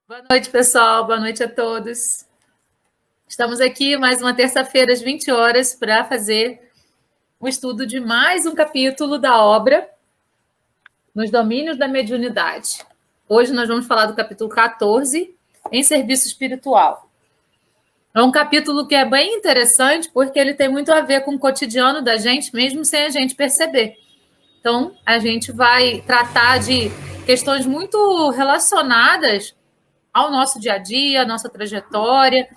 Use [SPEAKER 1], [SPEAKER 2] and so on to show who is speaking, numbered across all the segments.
[SPEAKER 1] Boa noite, pessoal. Boa noite a todos. Estamos aqui mais uma terça-feira às 20 horas para fazer o estudo de mais um capítulo da obra Nos Domínios da Mediunidade. Hoje nós vamos falar do capítulo 14, em serviço espiritual. É um capítulo que é bem interessante porque ele tem muito a ver com o cotidiano da gente, mesmo sem a gente perceber. Então, a gente vai tratar de questões muito relacionadas ao nosso dia a dia, à nossa trajetória,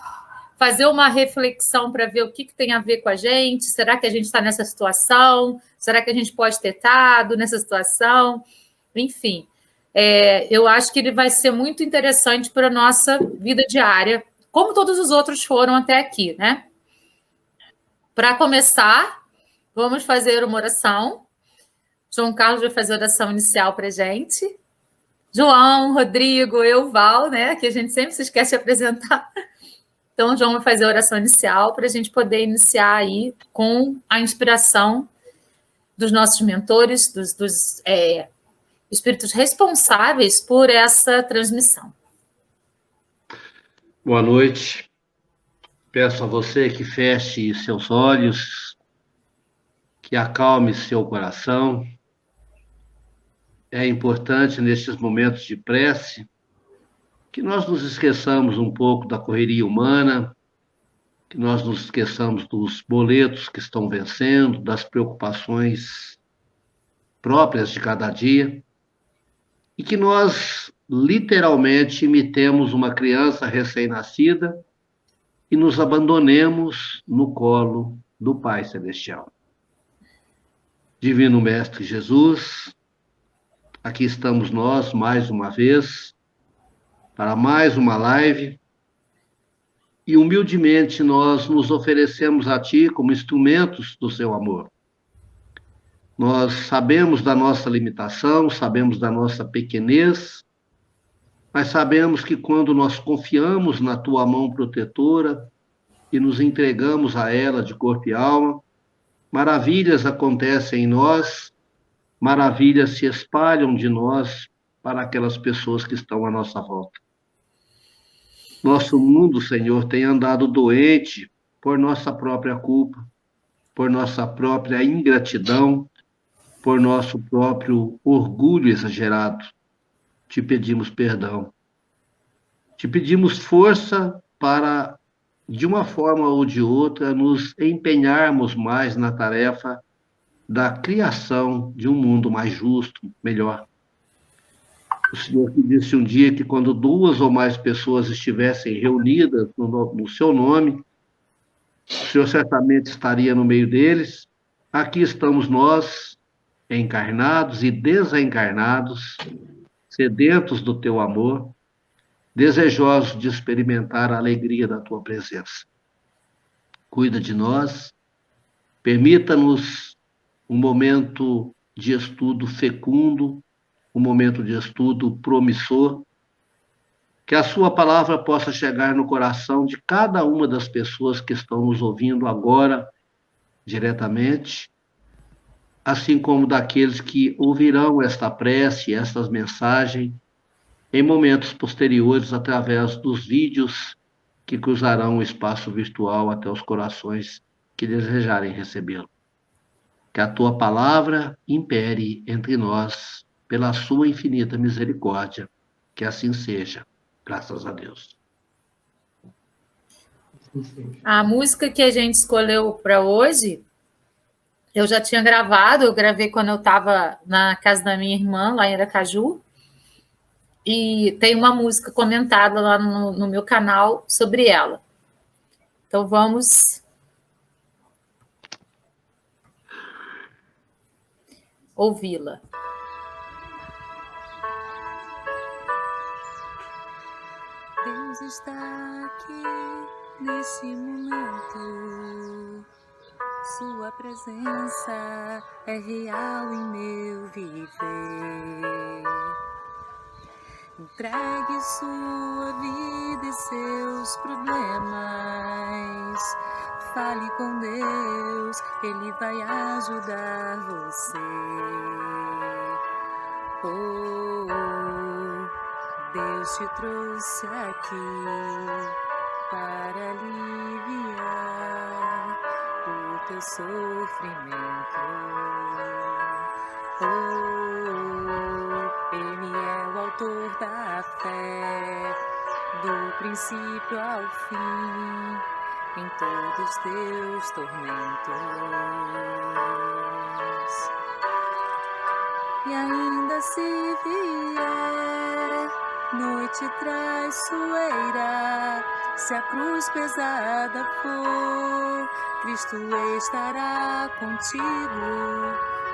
[SPEAKER 1] fazer uma reflexão para ver o que tem a ver com a gente. Será que a gente está nessa situação? Será que a gente pode ter estado nessa situação? Enfim, eu acho que ele vai ser muito interessante para a nossa vida diária, como todos os outros foram até aqui, né? Para começar, vamos fazer uma oração. João Carlos vai fazer a oração inicial para a gente. João, Rodrigo, eu, Val, né? Que a gente sempre se esquece de apresentar. Então, o João vai fazer a oração inicial para a gente poder iniciar aí com a inspiração dos nossos mentores, dos espíritos responsáveis por essa transmissão.
[SPEAKER 2] Boa noite. Peço a você que feche seus olhos, que acalme seu coração. É importante, nesses momentos de prece, que nós nos esqueçamos um pouco da correria humana, que nós nos esqueçamos dos boletos que estão vencendo, das preocupações próprias de cada dia, e que nós, literalmente, imitemos uma criança recém-nascida e nos abandonemos no colo do Pai Celestial. Divino Mestre Jesus, aqui estamos nós mais uma vez para mais uma live e humildemente nós nos oferecemos a Ti como instrumentos do Seu amor. Nós sabemos da nossa limitação, sabemos da nossa pequenez, mas sabemos que quando nós confiamos na Tua mão protetora e nos entregamos a ela de corpo e alma, maravilhas acontecem em nós, maravilhas se espalham de nós para aquelas pessoas que estão à nossa volta. Nosso mundo, Senhor, tem andado doente por nossa própria culpa, por nossa própria ingratidão, por nosso próprio orgulho exagerado. Te pedimos perdão. Te pedimos força para, de uma forma ou de outra, nos empenharmos mais na tarefa da criação de um mundo mais justo, melhor. O Senhor que disse um dia que quando duas ou mais pessoas estivessem reunidas no seu nome, o Senhor certamente estaria no meio deles. Aqui estamos nós, encarnados e desencarnados, sedentos do teu amor, desejosos de experimentar a alegria da tua presença. Cuida de nós, permita-nos um momento de estudo fecundo, um momento de estudo promissor, que a sua palavra possa chegar no coração de cada uma das pessoas que estão nos ouvindo agora, diretamente, assim como daqueles que ouvirão esta prece, estas mensagens, em momentos posteriores, através dos vídeos que cruzarão o espaço virtual até os corações que desejarem recebê-lo. Que a tua palavra impere entre nós, pela sua infinita misericórdia. Que assim seja. Graças a Deus.
[SPEAKER 1] A música que a gente escolheu para hoje, eu já tinha gravado, eu gravei quando eu estava na casa da minha irmã, lá em Aracaju, e tem uma música comentada lá no meu canal sobre ela. Então, vamos ouvi-la.
[SPEAKER 3] Deus está aqui nesse momento. Sua presença é real em meu viver. Entregue sua vida e seus problemas. Fale com Deus, Ele vai ajudar você. Oh, Deus te trouxe aqui para aliviar o teu sofrimento. Ele é o autor da fé, do princípio ao fim, em todos teus tormentos. E ainda se vier noite traiçoeira, se a cruz pesada for, Cristo estará contigo.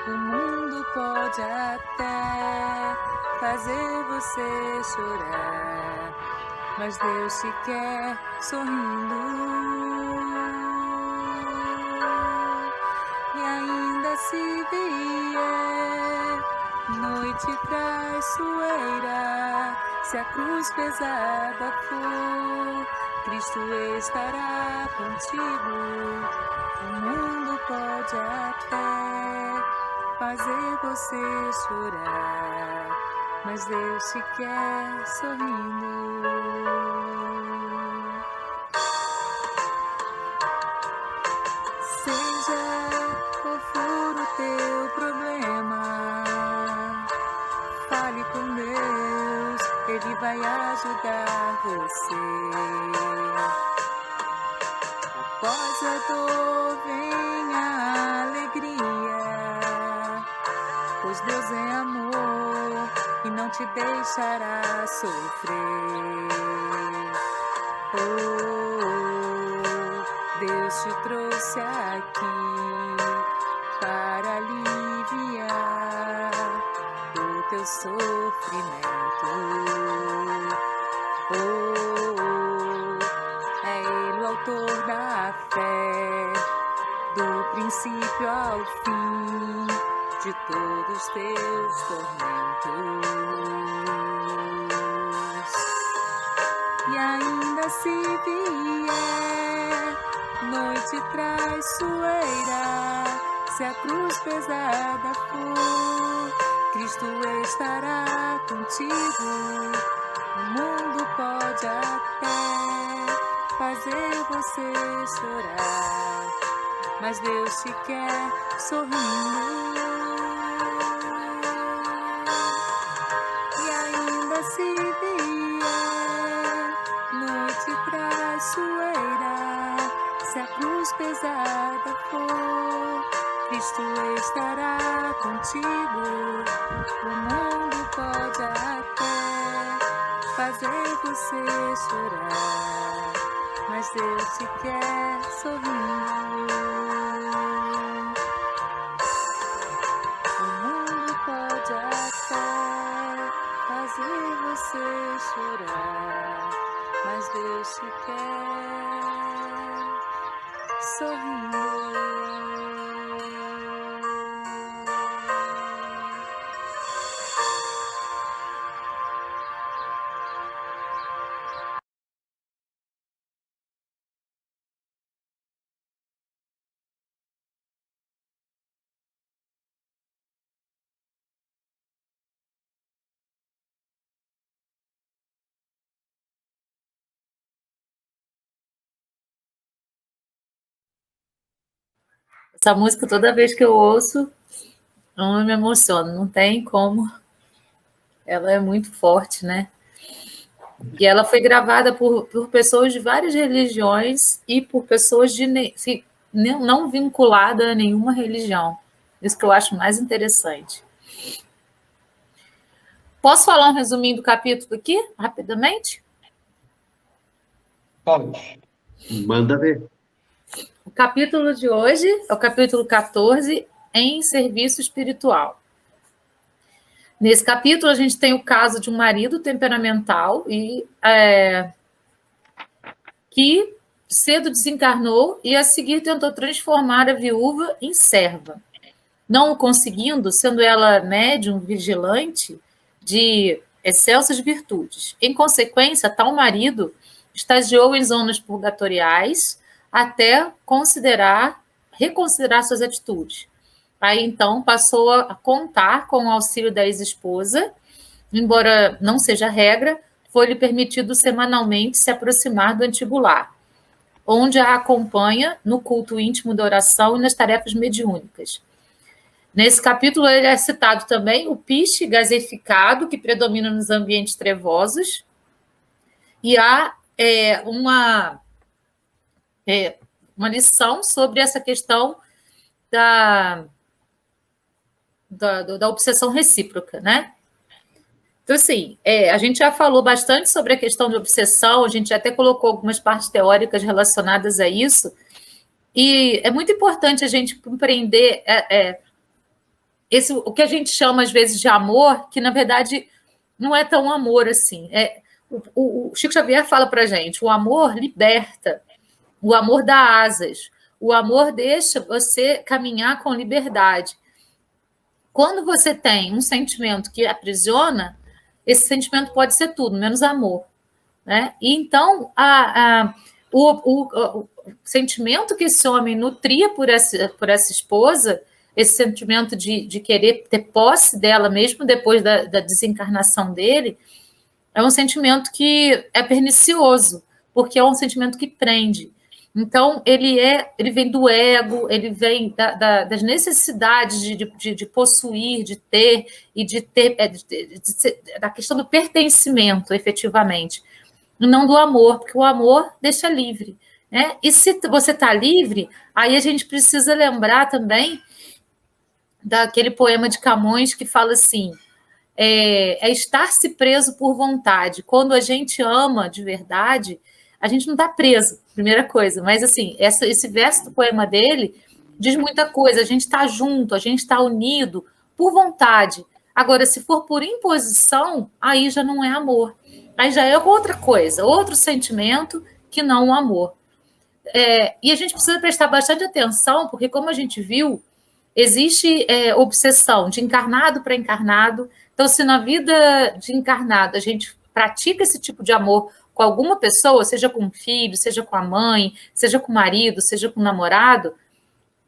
[SPEAKER 3] O mundo pode até fazer você chorar, mas Deus te quer sorrindo. E ainda se vier noite traiçoeira, se a cruz pesada for, Cristo estará contigo. O mundo pode até fazer você chorar, mas Deus te quer sorrindo. Seja qual for o teu problema, fale com Deus, Ele vai ajudar você. Após a dor vem a alegria, pois Deus é amor e não te deixará sofrer. Deus te trouxe aqui para aliviar o teu sofrimento. É Ele o autor da fé, do princípio ao fim, de todos teus tormentos. E ainda se vier noite traiçoeira, se a cruz pesada for, Cristo estará contigo. O mundo pode até fazer você chorar, mas Deus te quer sorrindo. E ainda se vier noite traiçoeira, se a cruz pesada for, Cristo estará contigo. O mundo pode até fazer você chorar, mas Deus te quer sorrindo. O mundo pode até fazer você chorar, mas Deus te quer sorrindo.
[SPEAKER 1] Essa música, toda vez que eu ouço, eu me emociono, não tem como. Ela é muito forte, né? E ela foi gravada por pessoas de várias religiões e por pessoas não vinculadas a nenhuma religião. Isso que eu acho mais interessante. Posso falar um resuminho do capítulo aqui, rapidamente?
[SPEAKER 2] Pode. Manda ver.
[SPEAKER 1] O capítulo de hoje é o capítulo 14, em serviço espiritual. Nesse capítulo, a gente tem o caso de um marido temperamental que cedo desencarnou e, a seguir, tentou transformar a viúva em serva. Não o conseguindo, sendo ela médium vigilante de excelsas virtudes. Em consequência, tal marido estagiou em zonas purgatoriais até reconsiderar suas atitudes. Aí, então, passou a contar com o auxílio da ex-esposa, embora não seja regra, foi-lhe permitido semanalmente se aproximar do antigo lar, onde a acompanha no culto íntimo da oração e nas tarefas mediúnicas. Nesse capítulo, ele é citado também o piche gaseificado, que predomina nos ambientes trevosos, e há uma lição sobre essa questão da obsessão recíproca, né? Então, assim, a gente já falou bastante sobre a questão de obsessão, a gente até colocou algumas partes teóricas relacionadas a isso, e é muito importante a gente compreender o que a gente chama, às vezes, de amor, que, na verdade, não é tão amor assim. O Chico Xavier fala para a gente, o amor liberta, o amor dá asas, o amor deixa você caminhar com liberdade. Quando você tem um sentimento que aprisiona, esse sentimento pode ser tudo, menos amor, né? E então, o sentimento que esse homem nutria por essa esposa, esse sentimento de querer ter posse dela, mesmo depois da desencarnação dele, é um sentimento que é pernicioso, porque é um sentimento que prende. Então, ele vem do ego, ele vem das necessidades de possuir, de ter, e da questão do pertencimento, efetivamente, e não do amor, porque o amor deixa livre, né? E se você está livre, aí a gente precisa lembrar também daquele poema de Camões que fala assim, estar-se preso por vontade. Quando a gente ama de verdade, a gente não está preso, primeira coisa. Mas, assim, esse verso do poema dele diz muita coisa. A gente está junto, a gente está unido por vontade. Agora, se for por imposição, aí já não é amor. Aí já é outra coisa, outro sentimento que não o amor. E a gente precisa prestar bastante atenção, porque, como a gente viu, existe obsessão de encarnado para encarnado. Então, se na vida de encarnado a gente pratica esse tipo de amor com alguma pessoa, seja com o filho, seja com a mãe, seja com o marido, seja com o namorado,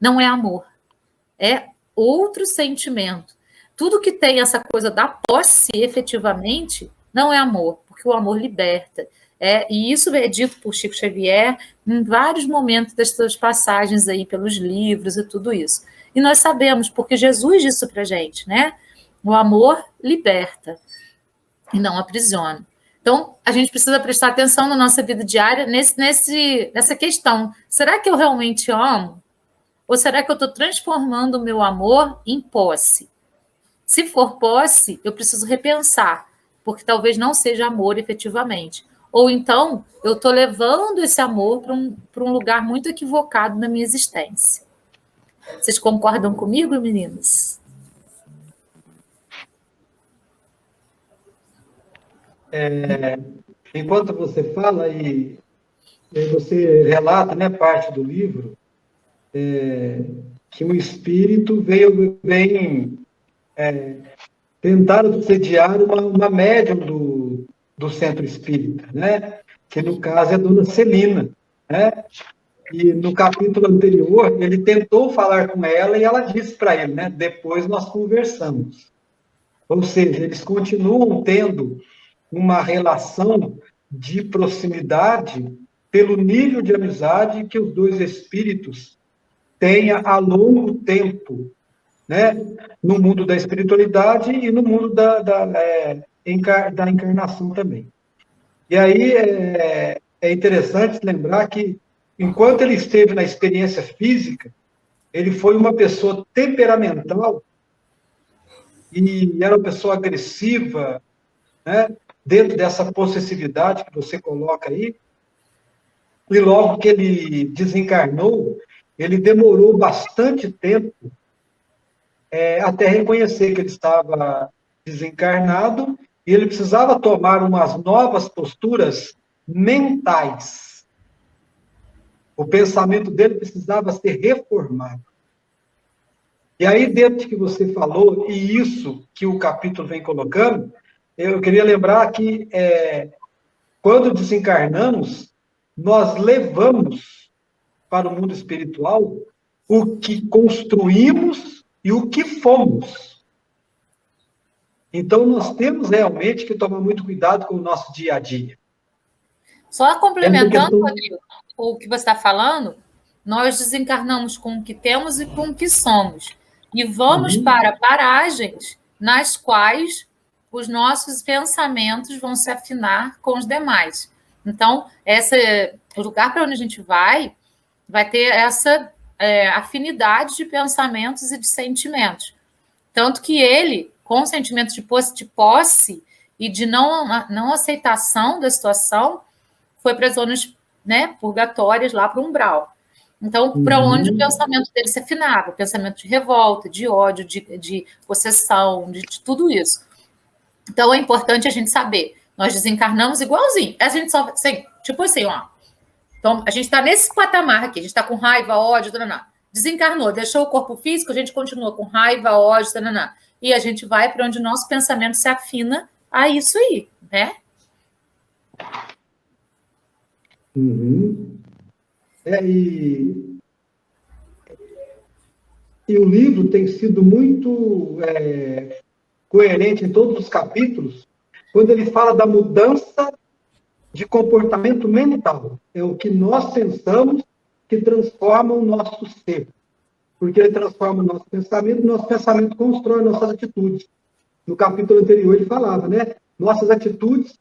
[SPEAKER 1] não é amor. É outro sentimento. Tudo que tem essa coisa da posse, efetivamente, não é amor, porque o amor liberta. E isso é dito por Chico Xavier em vários momentos das suas passagens aí pelos livros e tudo isso. E nós sabemos, porque Jesus disse para a gente, né? O amor liberta e não aprisiona. Então, a gente precisa prestar atenção na nossa vida diária nessa questão. Será que eu realmente amo? Ou será que eu estou transformando o meu amor em posse? Se for posse, eu preciso repensar, porque talvez não seja amor efetivamente. Ou então, eu estou levando esse amor para um lugar muito equivocado na minha existência. Vocês concordam comigo, meninas?
[SPEAKER 4] Enquanto você fala e você relata, né, parte do livro, que o espírito vem tentar obsediar uma médium do centro espírita, né? Que no caso é a dona Celina, né? E no capítulo anterior ele tentou falar com ela e ela disse para ele, né? Depois nós conversamos. Ou seja, eles continuam tendo uma relação de proximidade pelo nível de amizade que os dois espíritos têm a longo tempo, né? No mundo da espiritualidade e no mundo da encarnação também. E aí é interessante lembrar que, enquanto ele esteve na experiência física, ele foi uma pessoa temperamental e era uma pessoa agressiva, né? Dentro dessa possessividade que você coloca aí. E logo que ele desencarnou, ele demorou bastante tempo até reconhecer que ele estava desencarnado e ele precisava tomar umas novas posturas mentais. O pensamento dele precisava ser reformado. E aí, dentro do que você falou, e isso que o capítulo vem colocando, eu queria lembrar que quando desencarnamos, nós levamos para o mundo espiritual o que construímos e o que fomos. Então, nós temos realmente que tomar muito cuidado com o nosso dia a dia.
[SPEAKER 1] Só complementando,
[SPEAKER 4] questão...
[SPEAKER 1] Rodrigo, o que você está falando, nós desencarnamos com o que temos e com o que somos. E vamos para paragens nas quais os nossos pensamentos vão se afinar com os demais. Então, o lugar para onde a gente vai ter essa afinidade de pensamentos e de sentimentos. Tanto que ele, com o sentimento de posse e de não aceitação da situação, foi para as zonas, né, purgatórias, lá para o umbral. Então, para onde o pensamento dele se afinava, o pensamento de revolta, de ódio, de possessão, de tudo isso. Então, é importante a gente saber. Nós desencarnamos igualzinho. A gente só, assim, tipo assim, ó. Então, a gente está nesse patamar aqui. A gente está com raiva, ódio, tananá. Desencarnou, deixou o corpo físico, a gente continua com raiva, ódio, tananá. E a gente vai para onde o nosso pensamento se afina a isso aí, né?
[SPEAKER 4] E o livro tem sido muito coerente em todos os capítulos, quando ele fala da mudança de comportamento mental. É o que nós pensamos que transforma o nosso ser. Porque ele transforma o nosso pensamento constrói nossas atitudes. No capítulo anterior ele falava, né? Nossas atitudes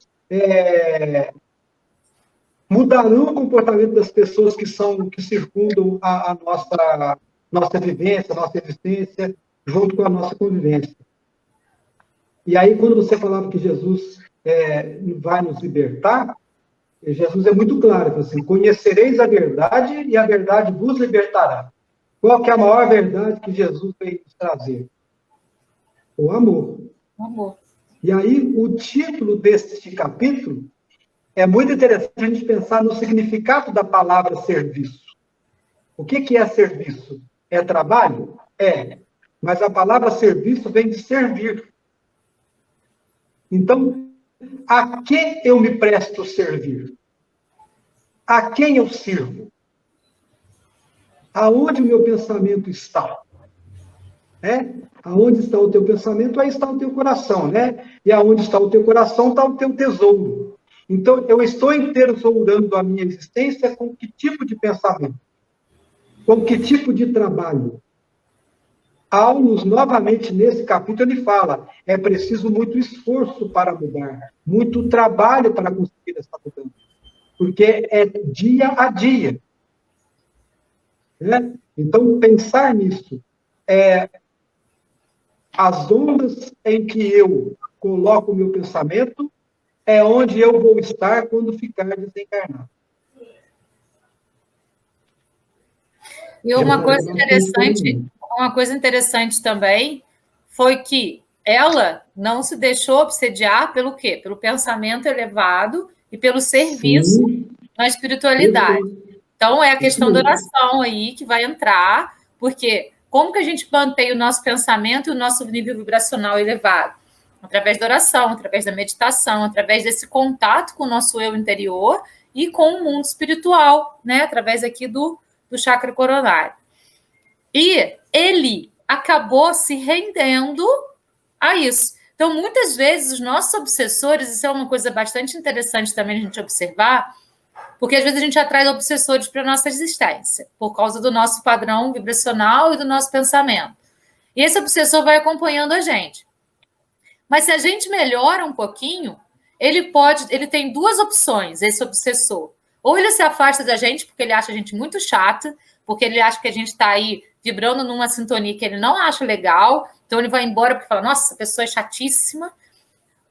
[SPEAKER 4] mudarão o comportamento das pessoas que circundam a nossa vivência, a nossa existência, junto com a nossa convivência. E aí, quando você falava que Jesus vai nos libertar, Jesus é muito claro, assim, conhecereis a verdade e a verdade vos libertará. Qual que é a maior verdade que Jesus veio nos trazer? O amor.
[SPEAKER 1] O amor.
[SPEAKER 4] E aí, o título deste capítulo é muito interessante a gente pensar no significado da palavra serviço. O que é serviço? É trabalho? É. Mas a palavra serviço vem de servir. Então, a quem eu me presto servir? A quem eu sirvo? Aonde o meu pensamento está? Aonde está o teu pensamento, aí está o teu coração, né? E aonde está o teu coração, está o teu tesouro. Então, eu estou entesourando a minha existência com que tipo de pensamento? Com que tipo de trabalho? Aulus, novamente, nesse capítulo, ele fala, é preciso muito esforço para mudar, muito trabalho para conseguir essa mudança, porque é dia a dia. Né? Então, pensar nisso, as ondas em que eu coloco o meu pensamento é onde eu vou estar quando ficar desencarnado.
[SPEAKER 1] E uma coisa interessante também foi que ela não se deixou obsediar pelo quê? Pelo pensamento elevado e pelo serviço na espiritualidade. Então, é a questão da oração aí que vai entrar, porque como que a gente mantém o nosso pensamento e o nosso nível vibracional elevado? Através da oração, através da meditação, através desse contato com o nosso eu interior e com o mundo espiritual, né? Através aqui do chakra coronário. E ele acabou se rendendo a isso. Então, muitas vezes, os nossos obsessores, isso é uma coisa bastante interessante também a gente observar, porque às vezes a gente atrai obsessores para a nossa existência, por causa do nosso padrão vibracional e do nosso pensamento. E esse obsessor vai acompanhando a gente. Mas se a gente melhora um pouquinho, ele tem duas opções, esse obsessor. Ou ele se afasta da gente porque ele acha a gente muito chata, porque ele acha que a gente está aí vibrando numa sintonia que ele não acha legal, então ele vai embora porque fala, nossa, essa pessoa é chatíssima.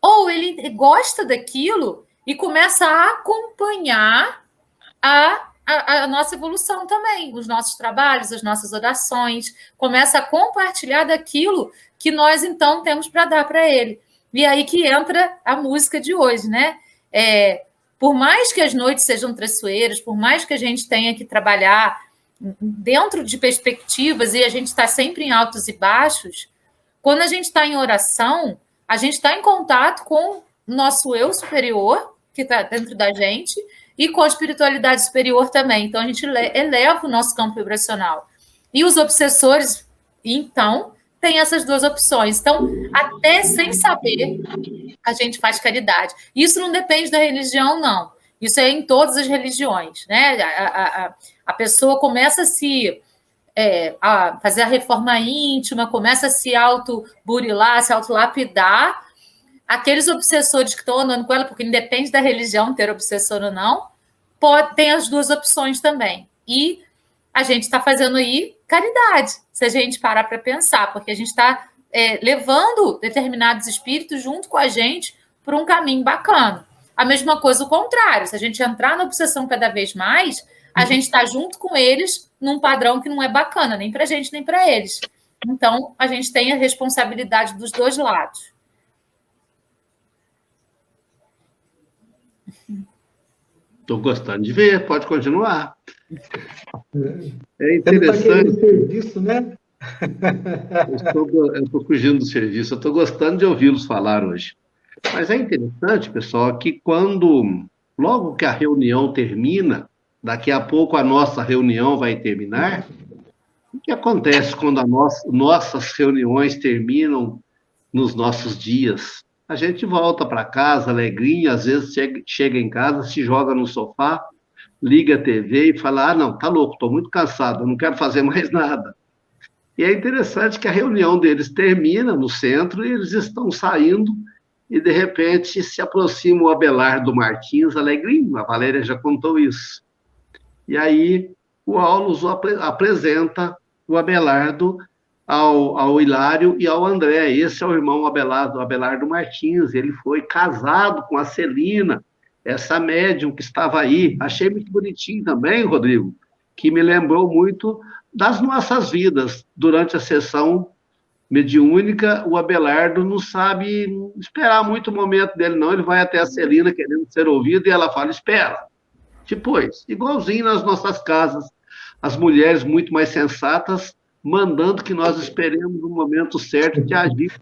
[SPEAKER 1] Ou ele gosta daquilo e começa a acompanhar a nossa evolução também, os nossos trabalhos, as nossas orações, começa a compartilhar daquilo que nós, então, temos para dar para ele. E aí que entra a música de hoje, né? Por mais que as noites sejam traiçoeiras, por mais que a gente tenha que trabalhar dentro de perspectivas e a gente está sempre em altos e baixos, quando a gente está em oração, a gente está em contato com o nosso eu superior, que está dentro da gente, e com a espiritualidade superior também. Então, a gente eleva o nosso campo vibracional. E os obsessores, então, tem essas duas opções. Então, até sem saber, a gente faz caridade. Isso não depende da religião, não. Isso é em todas as religiões, né? A pessoa começa a fazer a reforma íntima, começa a se auto-burilar, se auto-lapidar. Aqueles obsessores que estão andando com ela, porque independe da religião ter obsessor ou não, tem as duas opções também. E a gente está fazendo aí caridade, se a gente parar para pensar, porque a gente está levando determinados espíritos junto com a gente por um caminho bacana. A mesma coisa o contrário, se a gente entrar na obsessão cada vez mais, a gente está junto com eles num padrão que não é bacana, nem para a gente, nem para eles. Então, a gente tem a responsabilidade dos dois lados.
[SPEAKER 2] Estou gostando de ver, pode continuar. É
[SPEAKER 4] Você não está querendo
[SPEAKER 2] interessante.
[SPEAKER 4] serviço, né?
[SPEAKER 2] Eu estou fugindo do serviço, eu estou gostando de ouvi-los falar hoje. Mas é interessante, pessoal, que logo que a reunião termina, daqui a pouco a nossa reunião vai terminar, o que acontece quando nossas reuniões terminam nos nossos dias? A gente volta para casa alegrinha, às vezes chega em casa, se joga no sofá, liga a TV e fala, não, tá louco, estou muito cansado, eu não quero fazer mais nada. E é interessante que a reunião deles termina no centro e eles estão saindo e, de repente, se aproxima o Abelardo Martins, alegrinho, a Valéria já contou isso. E aí o Aulus apresenta o Abelardo ao Hilário e ao André. Esse é o irmão Abelardo Martins, ele foi casado com a Celina, essa médium que estava aí. Achei muito bonitinho também, Rodrigo, que me lembrou muito das nossas vidas. Durante a sessão mediúnica, o Abelardo não sabe esperar muito o momento dele, não. Ele vai até a Celina querendo ser ouvido e ela fala, espera. Depois, igualzinho nas nossas casas, as mulheres muito mais sensatas, mandando que nós esperemos o momento certo de agir.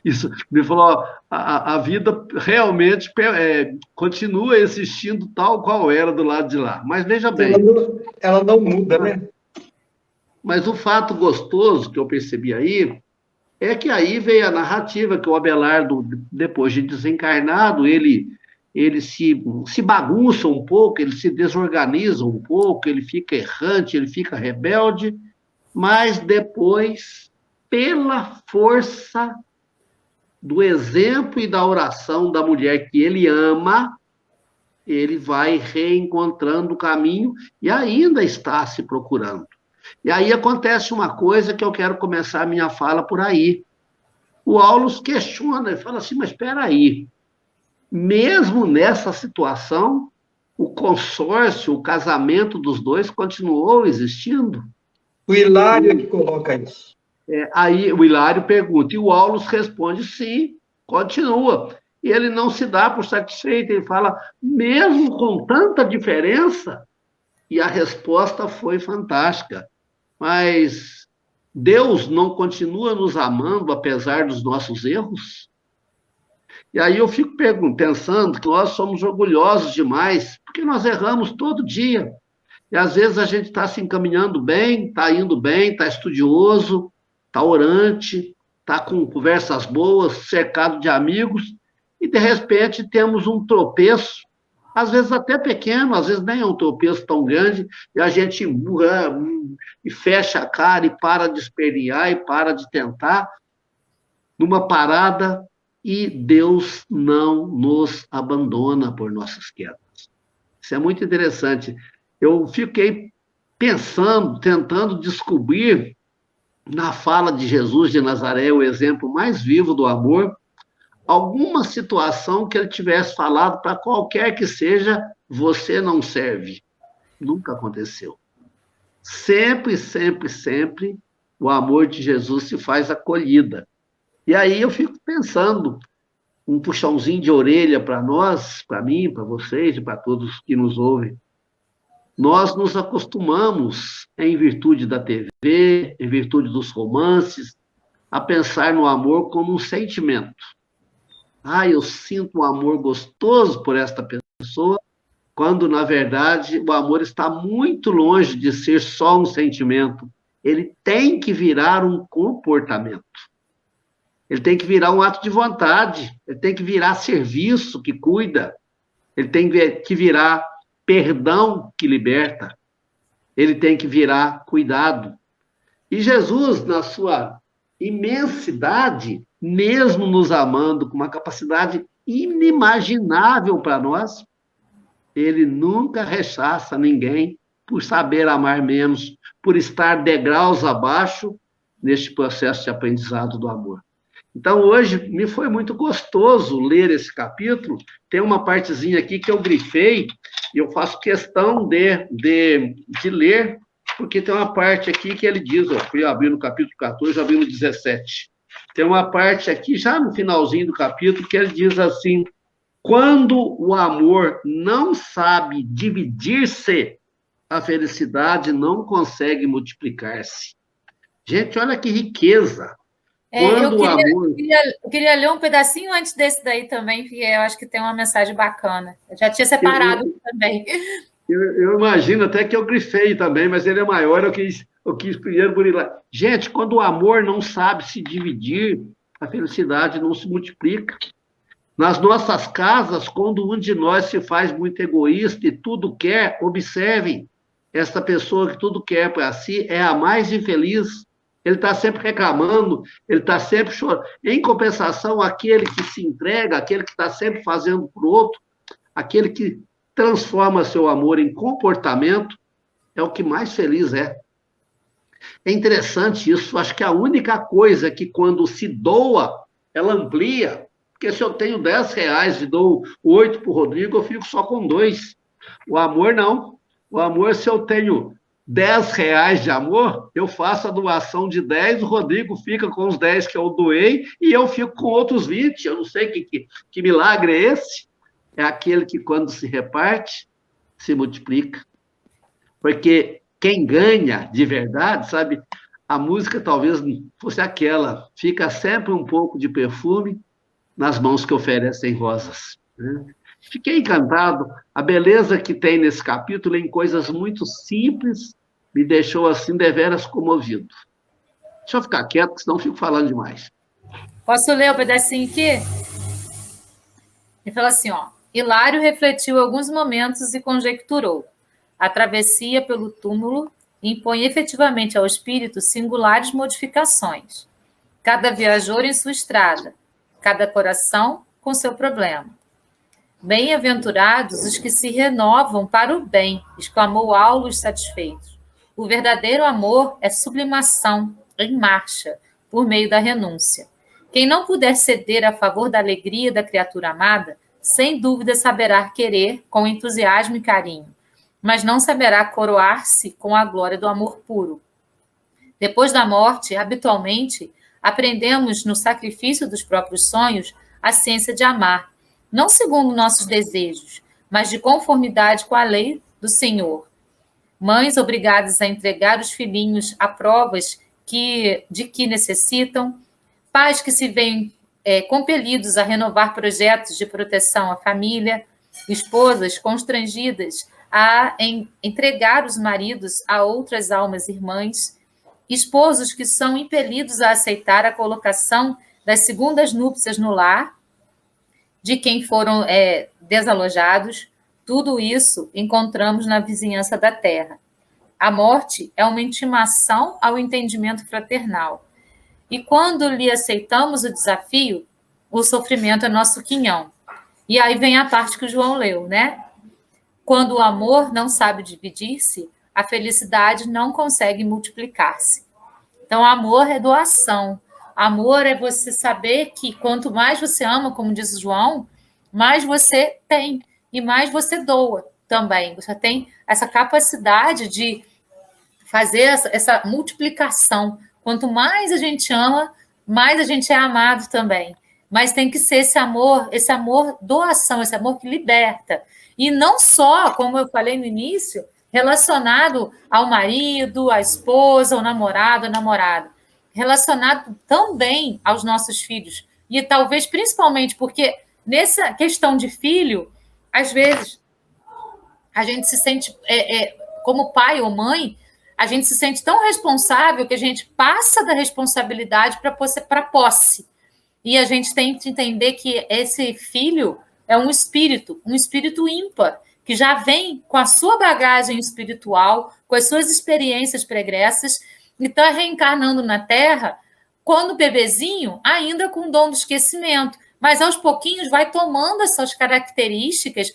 [SPEAKER 2] Isso me falou, a vida realmente continua existindo tal qual era do lado de lá. Mas veja bem...
[SPEAKER 4] Ela não muda, né?
[SPEAKER 2] Mas o fato gostoso que eu percebi aí é que aí veio a narrativa que o Abelardo, depois de desencarnado, ele se bagunça um pouco, ele se desorganiza um pouco, ele fica errante, ele fica rebelde, mas depois, pela força do exemplo e da oração da mulher que ele ama, ele vai reencontrando o caminho e ainda está se procurando. E aí acontece uma coisa que eu quero começar a minha fala por aí. O Aulus questiona e fala assim, mas espera aí, mesmo nessa situação, o consórcio, o casamento dos dois continuou existindo?
[SPEAKER 4] O Hilário é que coloca isso.
[SPEAKER 2] Aí o Hilário pergunta, e o Aulus responde, sim, continua. E ele não se dá por satisfeito, ele fala, mesmo com tanta diferença? E a resposta foi fantástica. Mas Deus não continua nos amando apesar dos nossos erros? E aí eu fico pensando que nós somos orgulhosos demais, porque nós erramos todo dia. E às vezes a gente está se encaminhando bem, está indo bem, está estudioso, está orante, está com conversas boas, cercado de amigos, e de repente temos um tropeço, às vezes até pequeno, às vezes nem é um tropeço tão grande, e a gente emburra e fecha a cara e para de espernear e para de tentar, numa parada, e Deus não nos abandona por nossas quedas. Isso é muito interessante. Eu fiquei pensando, tentando descobrir na fala de Jesus de Nazaré, o exemplo mais vivo do amor, alguma situação que ele tivesse falado para qualquer que seja, você não serve. Nunca aconteceu. Sempre, sempre, sempre, o amor de Jesus se faz acolhida. E aí eu fico pensando, um puxãozinho de orelha para nós, para mim, para vocês e para todos que nos ouvem. Nós nos acostumamos, em virtude da TV, em virtude dos romances, a pensar no amor como um sentimento. Eu sinto um amor gostoso por esta pessoa, quando, na verdade, o amor está muito longe de ser só um sentimento. ele tem que virar um comportamento. Ele tem que virar um ato de vontade, ele tem que virar serviço que cuida, ele tem que virar perdão que liberta, ele tem que virar cuidado. E Jesus, na sua imensidade, mesmo nos amando com uma capacidade inimaginável para nós, ele nunca rechaça ninguém por saber amar menos, por estar degraus abaixo neste processo de aprendizado do amor. Então, hoje, me foi muito gostoso ler esse capítulo. Tem uma partezinha aqui que eu grifei, e eu faço questão de ler, porque tem uma parte aqui que ele diz, ó, fui abrir no capítulo 14, abri no 17. Tem uma parte aqui, já no finalzinho do capítulo, que ele diz assim: quando o amor não sabe dividir-se, a felicidade não consegue multiplicar-se. Gente, olha que riqueza.
[SPEAKER 1] Eu queria ler um pedacinho antes desse daí também, porque eu acho que tem uma mensagem bacana. Eu já tinha separado também.
[SPEAKER 2] Eu imagino até que eu grifei também, mas ele é maior, eu quis primeiro burilar. Gente, quando o amor não sabe se dividir, a felicidade não se multiplica. Nas nossas casas, quando um de nós se faz muito egoísta e tudo quer, observem, essa pessoa que tudo quer para si é a mais infeliz. Ele está sempre reclamando, ele está sempre chorando. Em compensação, aquele que se entrega, aquele que está sempre fazendo para o outro, aquele que transforma seu amor em comportamento, é o que mais feliz é. É interessante isso, acho que a única coisa que quando se doa, ela amplia, porque se eu tenho R$10 e dou 8 para o Rodrigo, eu fico só com 2. O amor não. O amor, se eu tenho R$10 de amor, eu faço a doação de 10, o Rodrigo fica com os 10 que eu doei e eu fico com outros 20. Eu não sei que milagre é esse. É aquele que, quando se reparte, se multiplica. Porque quem ganha de verdade, sabe, a música talvez fosse aquela, fica sempre um pouco de perfume nas mãos que oferecem rosas. Né? Fiquei encantado. A beleza que tem nesse capítulo em coisas muito simples me deixou assim deveras comovido. Deixa eu ficar quieto, porque senão eu fico falando demais.
[SPEAKER 1] Posso ler um pedacinho aqui? Ele fala assim, ó. Hilário refletiu alguns momentos e conjecturou. A travessia pelo túmulo impõe efetivamente ao espírito singulares modificações. Cada viajor em sua estrada, cada coração com seu problema. Bem-aventurados os que se renovam para o bem, exclamou Aulus satisfeito. O verdadeiro amor é sublimação em marcha, por meio da renúncia. Quem não puder ceder a favor da alegria da criatura amada, sem dúvida saberá querer com entusiasmo e carinho, mas não saberá coroar-se com a glória do amor puro. Depois da morte, habitualmente, aprendemos no sacrifício dos próprios sonhos a ciência de amar, não segundo nossos desejos, mas de conformidade com a lei do Senhor. Mães obrigadas a entregar os filhinhos a provas de que necessitam, pais que se veem compelidos a renovar projetos de proteção à família, esposas constrangidas a entregar os maridos a outras almas irmãs, esposos que são impelidos a aceitar a colocação das segundas núpcias no lar de quem foram desalojados. Tudo isso encontramos na vizinhança da terra. A morte é uma intimação ao entendimento fraternal. E quando lhe aceitamos o desafio, o sofrimento é nosso quinhão. E aí vem a parte que o João leu, né? Quando o amor não sabe dividir-se, a felicidade não consegue multiplicar-se. Então, amor é doação. Amor é você saber que quanto mais você ama, como diz o João, mais você tem e mais você doa também. Você tem essa capacidade de fazer essa multiplicação. Quanto mais a gente ama, mais a gente é amado também. Mas tem que ser esse amor doação, esse amor que liberta. E não só, como eu falei no início, relacionado ao marido, à esposa, ao namorado, à namorada. Relacionado também aos nossos filhos. E talvez principalmente porque nessa questão de filho, às vezes, a gente se sente, como pai ou mãe, a gente se sente tão responsável que a gente passa da responsabilidade para a posse. E a gente tem que entender que esse filho é um espírito ímpar, que já vem com a sua bagagem espiritual, com as suas experiências pregressas, e está reencarnando na Terra, quando bebezinho, ainda com o dom do esquecimento, mas aos pouquinhos vai tomando essas características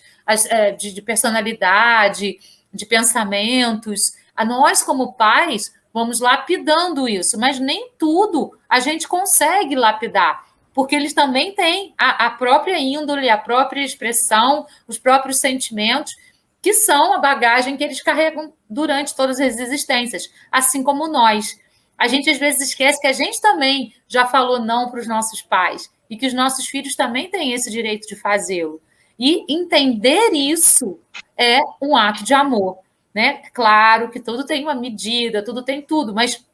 [SPEAKER 1] de personalidade, de pensamentos. Nós, como pais, vamos lapidando isso, mas nem tudo a gente consegue lapidar, porque eles também têm a própria índole, a própria expressão, os próprios sentimentos, que são a bagagem que eles carregam durante todas as existências, assim como nós. A gente, às vezes, esquece que a gente também já falou não para os nossos pais e que os nossos filhos também têm esse direito de fazê-lo. E entender isso é um ato de amor, né? Claro que tudo tem uma medida, tudo tem tudo, mas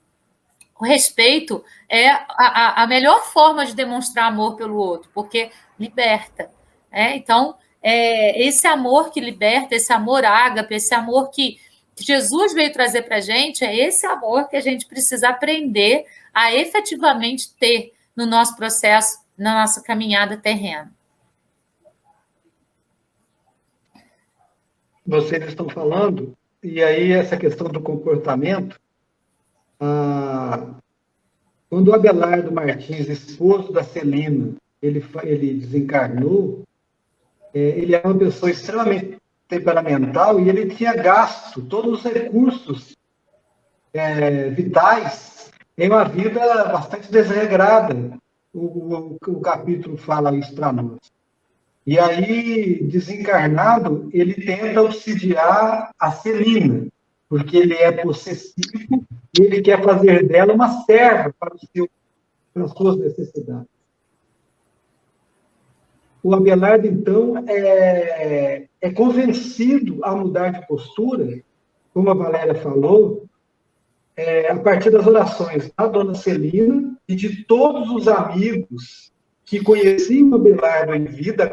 [SPEAKER 1] o respeito é a melhor forma de demonstrar amor pelo outro, porque liberta. Então, esse amor que liberta, esse amor ágape, esse amor que Jesus veio trazer para a gente, é esse amor que a gente precisa aprender a efetivamente ter no nosso processo, na nossa caminhada terrena.
[SPEAKER 4] Vocês estão falando, e aí essa questão do comportamento, quando o Abelardo Martins, esposo da Celina, ele desencarnou, ele era uma pessoa extremamente temperamental e ele tinha gasto todos os recursos vitais em uma vida bastante desregrada. O capítulo fala isso para nós. E aí, desencarnado, ele tenta obsidiar a Celina, porque ele é possessivo e ele quer fazer dela uma serva para as suas necessidades. O Abelardo, então, é convencido a mudar de postura, como a Valéria falou, a partir das orações da dona Celina e de todos os amigos que conheciam o Abelardo em vida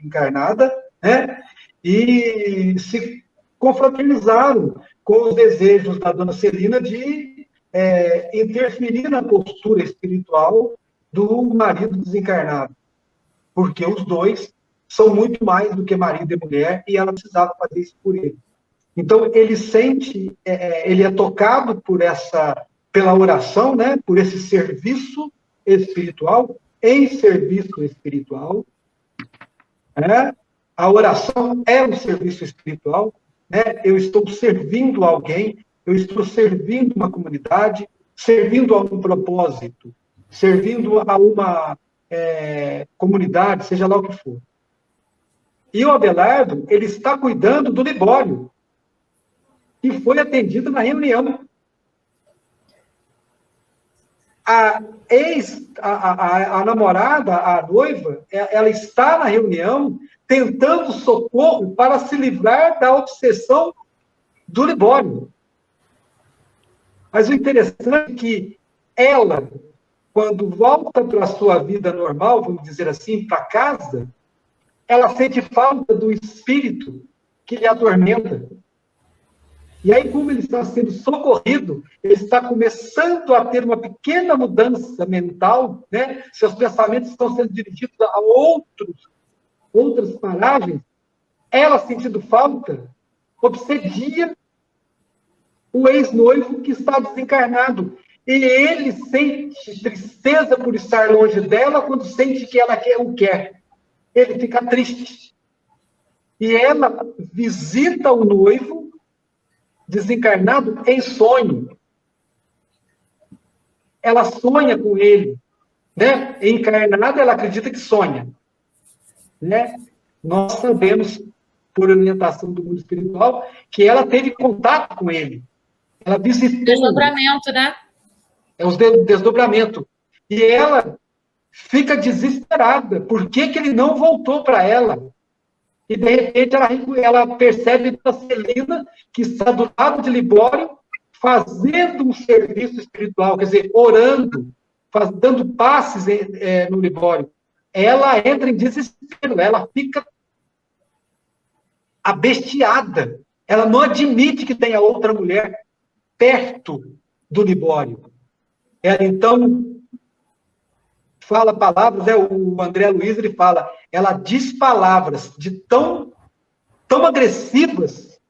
[SPEAKER 4] encarnada, né? E se confraternizaram com os desejos da dona Celina de interferir na postura espiritual do marido desencarnado, porque os dois são muito mais do que marido e mulher, e ela precisava fazer isso por ele. Então, ele sente, ele é tocado pela oração, né? Por esse serviço espiritual, em serviço espiritual. Né? A oração é um serviço espiritual. Né? Eu estou servindo alguém, eu estou servindo uma comunidade, servindo a um propósito, servindo a uma comunidade, seja lá o que for. E o Abelardo, ele está cuidando do Libório, que foi atendido na reunião. A namorada, a noiva, ela está na reunião tentando socorro para se livrar da obsessão do Libório. Mas o interessante é que ela, quando volta para a sua vida normal, vamos dizer assim, para casa, ela sente falta do espírito que lhe atormenta. E aí, como ele está sendo socorrido, ele está começando a ter uma pequena mudança mental, né? Seus pensamentos estão sendo dirigidos a outras paragens. Ela, sentindo falta, obsedia o ex-noivo que está desencarnado. E ele sente tristeza por estar longe dela quando sente que ela o quer. Ele fica triste. E ela visita o noivo desencarnado em sonho. Ela sonha com ele, né? Encarnada, ela acredita que sonha, né? Nós sabemos, por orientação do mundo espiritual, que ela teve contato com ele. Ela visitou.
[SPEAKER 1] Desdobramento, né?
[SPEAKER 4] É o desdobramento. E ela fica desesperada. Por que ele não voltou para ela? E, de repente, ela percebe a Celina, que está do lado de Libório, fazendo um serviço espiritual, quer dizer, orando, dando passes no Libório. Ela entra em desespero, ela fica abestiada. Ela não admite que tenha outra mulher. perto do Libório. Ela, então, fala palavras, o André Luiz, ele fala, ela diz palavras de tão agressivas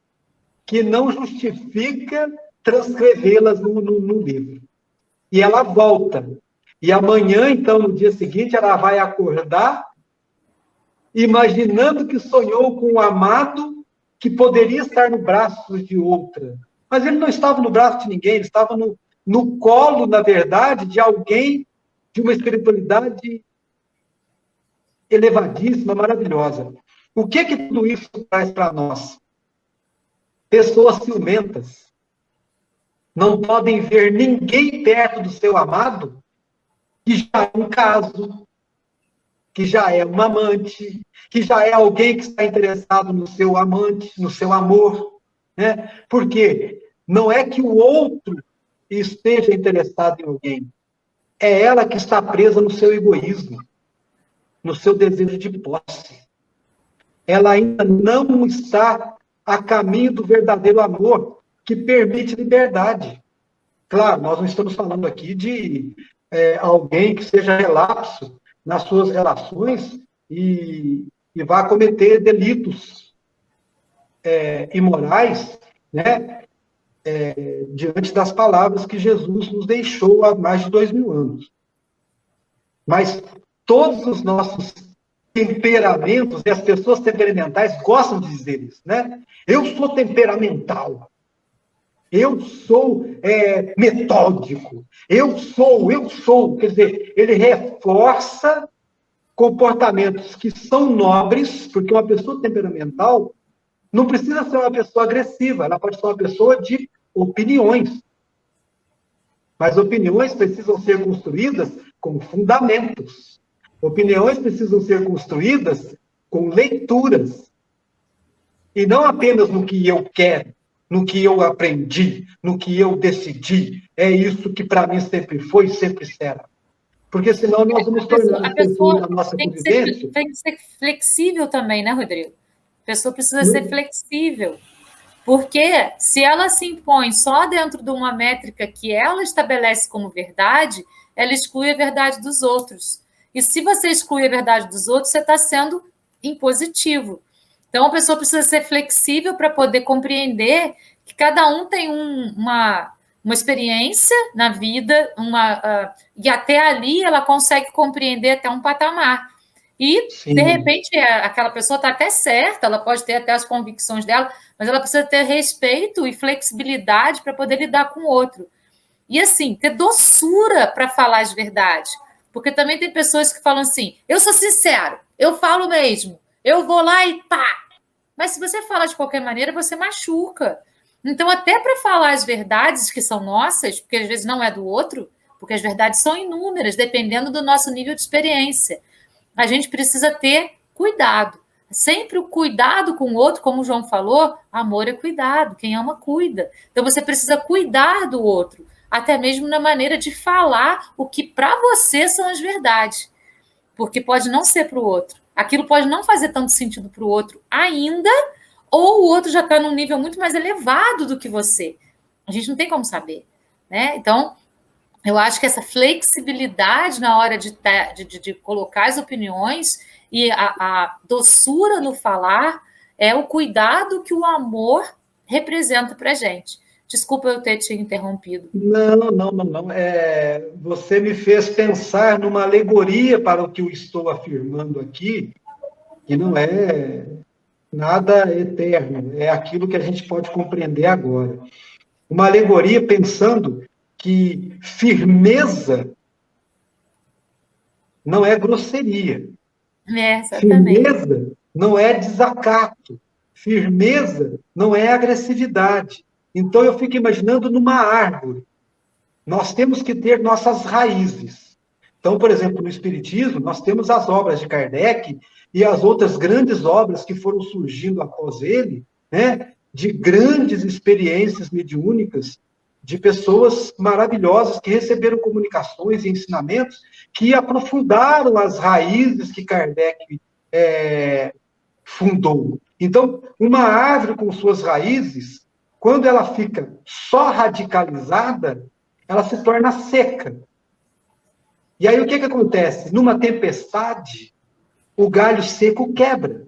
[SPEAKER 4] que não justifica transcrevê-las no livro. E ela volta. E amanhã, então, no dia seguinte, ela vai acordar imaginando que sonhou com um amado que poderia estar no braço de outra. Mas ele não estava no braço de ninguém, ele estava no colo, na verdade, de alguém de uma espiritualidade elevadíssima, maravilhosa. O que tudo isso traz para nós? Pessoas ciumentas não podem ver ninguém perto do seu amado, que já é um caso, que já é um amante, que já é alguém que está interessado no seu amante, no seu amor, né? Porque não é que o outro esteja interessado em alguém, é ela que está presa no seu egoísmo, no seu desejo de posse. Ela ainda não está a caminho do verdadeiro amor, que permite liberdade. Claro, nós não estamos falando aqui de alguém que seja relapso nas suas relações e vá cometer delitos imorais, né? Diante das palavras que Jesus nos deixou há mais de 2000 anos. Mas todos os nossos temperamentos, e as pessoas temperamentais gostam de dizer isso, né? Eu sou temperamental. Eu sou metódico. Eu sou. Quer dizer, ele reforça comportamentos que são nobres, porque uma pessoa temperamental não precisa ser uma pessoa agressiva, ela pode ser uma pessoa de opiniões. Mas opiniões precisam ser construídas com fundamentos. Opiniões precisam ser construídas com leituras. E não apenas no que eu quero, no que eu aprendi, no que eu decidi. É isso que para mim sempre foi e sempre será. Porque senão nós vamos tornar
[SPEAKER 1] a pessoa
[SPEAKER 4] a nossa
[SPEAKER 1] tem
[SPEAKER 4] convivência...
[SPEAKER 1] Tem que ser flexível também, né, Rodrigo? A pessoa precisa ser flexível. Porque se ela se impõe só dentro de uma métrica que ela estabelece como verdade, ela exclui a verdade dos outros. E se você exclui a verdade dos outros, você está sendo impositivo. Então, a pessoa precisa ser flexível para poder compreender que cada um tem uma experiência na vida, e até ali ela consegue compreender até um patamar. E, de repente, aquela pessoa está até certa, ela pode ter até as convicções dela, mas ela precisa ter respeito e flexibilidade para poder lidar com o outro. E, assim, ter doçura para falar as verdades. Porque também tem pessoas que falam assim, eu sou sincero, eu falo mesmo, eu vou lá e pá. Mas se você fala de qualquer maneira, você machuca. Então, até para falar as verdades que são nossas, porque às vezes não é do outro, porque as verdades são inúmeras, dependendo do nosso nível de experiência, a gente precisa ter cuidado. Sempre o cuidado com o outro, como o João falou, amor é cuidado, quem ama cuida. Então, você precisa cuidar do outro, até mesmo na maneira de falar o que para você são as verdades, porque pode não ser para o outro. Aquilo pode não fazer tanto sentido para o outro ainda, ou o outro já está num nível muito mais elevado do que você. A gente não tem como saber, né? Então, eu acho que essa flexibilidade na hora de colocar as opiniões e a doçura no falar é o cuidado que o amor representa para a gente. Desculpa eu ter te interrompido.
[SPEAKER 4] Não. Você me fez pensar numa alegoria para o que eu estou afirmando aqui, que não é nada eterno, é aquilo que a gente pode compreender agora. Uma alegoria pensando que firmeza não é grosseria. Firmeza não é desacato. Firmeza não é agressividade. Então, eu fico imaginando numa árvore. Nós temos que ter nossas raízes. Então, por exemplo, no Espiritismo, nós temos as obras de Kardec e as outras grandes obras que foram surgindo após ele, né, de grandes experiências mediúnicas, de pessoas maravilhosas que receberam comunicações e ensinamentos que aprofundaram as raízes que Kardec fundou. Então, uma árvore com suas raízes, quando ela fica só radicalizada, ela se torna seca. E aí o que acontece? Numa tempestade, o galho seco quebra.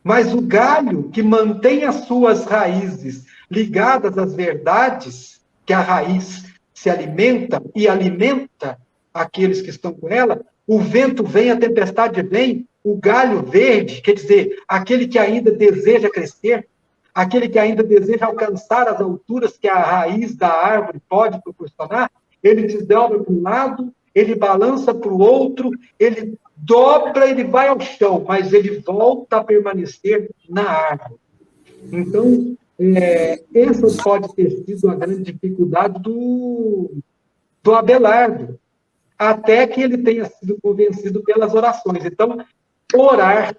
[SPEAKER 4] Mas o galho que mantém as suas raízes ligadas às verdades, que a raiz se alimenta e alimenta aqueles que estão com ela, o vento vem, a tempestade vem, o galho verde, quer dizer, aquele que ainda deseja crescer, aquele que ainda deseja alcançar as alturas que a raiz da árvore pode proporcionar, ele desdobra para um lado, ele balança para o outro, ele dobra, ele vai ao chão, mas ele volta a permanecer na árvore. Então, essa pode ter sido a grande dificuldade do Abelardo, até que ele tenha sido convencido pelas orações. Então, orar.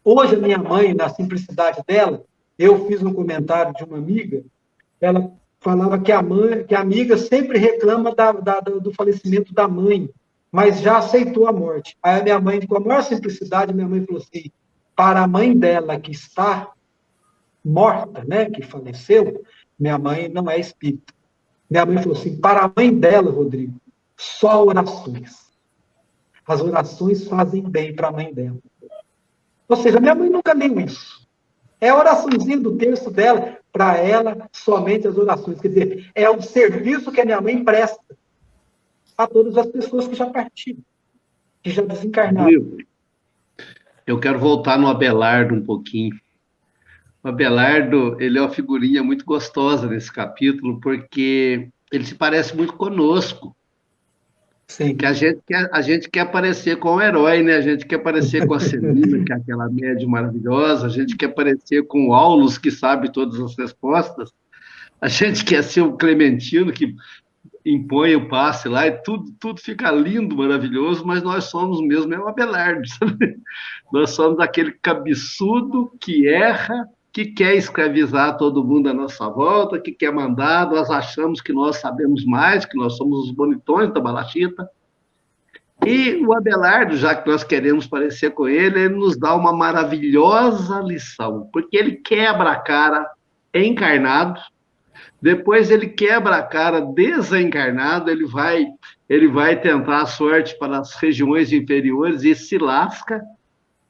[SPEAKER 4] Hoje, a minha mãe, na simplicidade dela, eu fiz um comentário de uma amiga, ela falava que a amiga sempre reclama do falecimento da mãe, mas já aceitou a morte. Aí a minha mãe, com a maior simplicidade, minha mãe falou assim, para a mãe dela que está morta, né, que faleceu, minha mãe não é espírita. Minha mãe falou assim, para a mãe dela, Rodrigo, só orações. As orações fazem bem para a mãe dela. Ou seja, minha mãe nunca leu isso. É a oraçãozinha do texto dela, para ela, somente as orações. Quer dizer, é o serviço que a minha mãe presta a todas as pessoas que já partiram, que já desencarnaram.
[SPEAKER 2] Eu quero voltar no Abelardo um pouquinho. O Abelardo, ele é uma figurinha muito gostosa nesse capítulo, porque ele se parece muito conosco.
[SPEAKER 4] Sim.
[SPEAKER 2] Que a gente quer aparecer com o herói, né? A gente quer aparecer com a Celina, que é aquela médium maravilhosa, a gente quer aparecer com o Aulus, que sabe todas as respostas, a gente quer ser o Clementino, que impõe o passe lá, e tudo fica lindo, maravilhoso, mas nós somos mesmo, é o Abelardo, sabe? Nós somos aquele cabeçudo que erra, que quer escravizar todo mundo à nossa volta, que quer mandar, nós achamos que nós sabemos mais, que nós somos os bonitões da balachita. E o Abelardo, já que nós queremos parecer com ele nos dá uma maravilhosa lição, porque ele quebra a cara encarnado, depois ele quebra a cara desencarnado, ele vai tentar a sorte para as regiões inferiores e se lasca,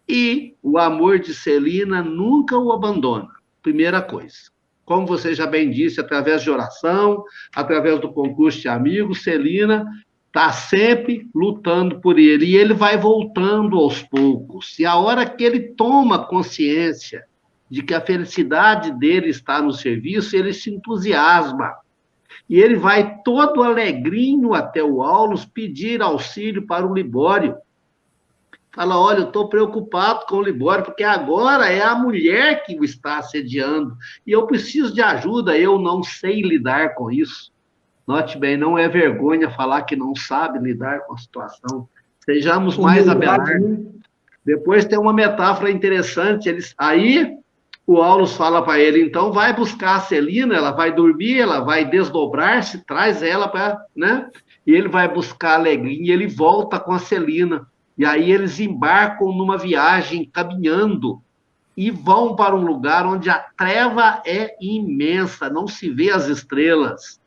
[SPEAKER 2] e o amor de Celina nunca o abandona. Primeira coisa. Como você já bem disse, através de oração, através do concurso de amigos, Celina está sempre lutando por ele. E ele vai voltando aos poucos. E a hora que ele toma consciência de que a felicidade dele está no serviço, ele se entusiasma. E ele vai todo alegrinho até o Aulus pedir auxílio para o Libório. Fala, olha, eu estou preocupado com o Libório, porque agora é a mulher que o está assediando, e eu preciso de ajuda, eu não sei lidar com isso. Note bem, não é vergonha falar que não sabe lidar com a situação. Sejamos mais Abelardo. Depois tem uma metáfora interessante, aí o Aulus fala para ele, então vai buscar a Celina, ela vai dormir, ela vai desdobrar-se, traz ela para, né? E ele vai buscar a alegria, e ele volta com a Celina. E aí eles embarcam numa viagem, caminhando, e vão para um lugar onde a treva é imensa, não se vê as estrelas.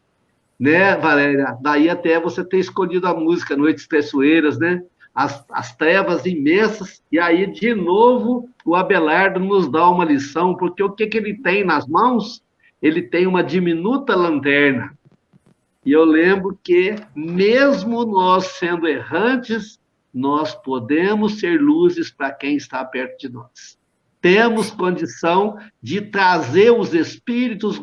[SPEAKER 2] Né, Valéria? Daí até você ter escolhido a música Noites Traiçoeiras, né? As trevas imensas, e aí, de novo, o Abelardo nos dá uma lição, porque o que ele tem nas mãos? Ele tem uma diminuta lanterna. E eu lembro que, mesmo nós sendo errantes, nós podemos ser luzes para quem está perto de nós. Temos condição de trazer os espíritos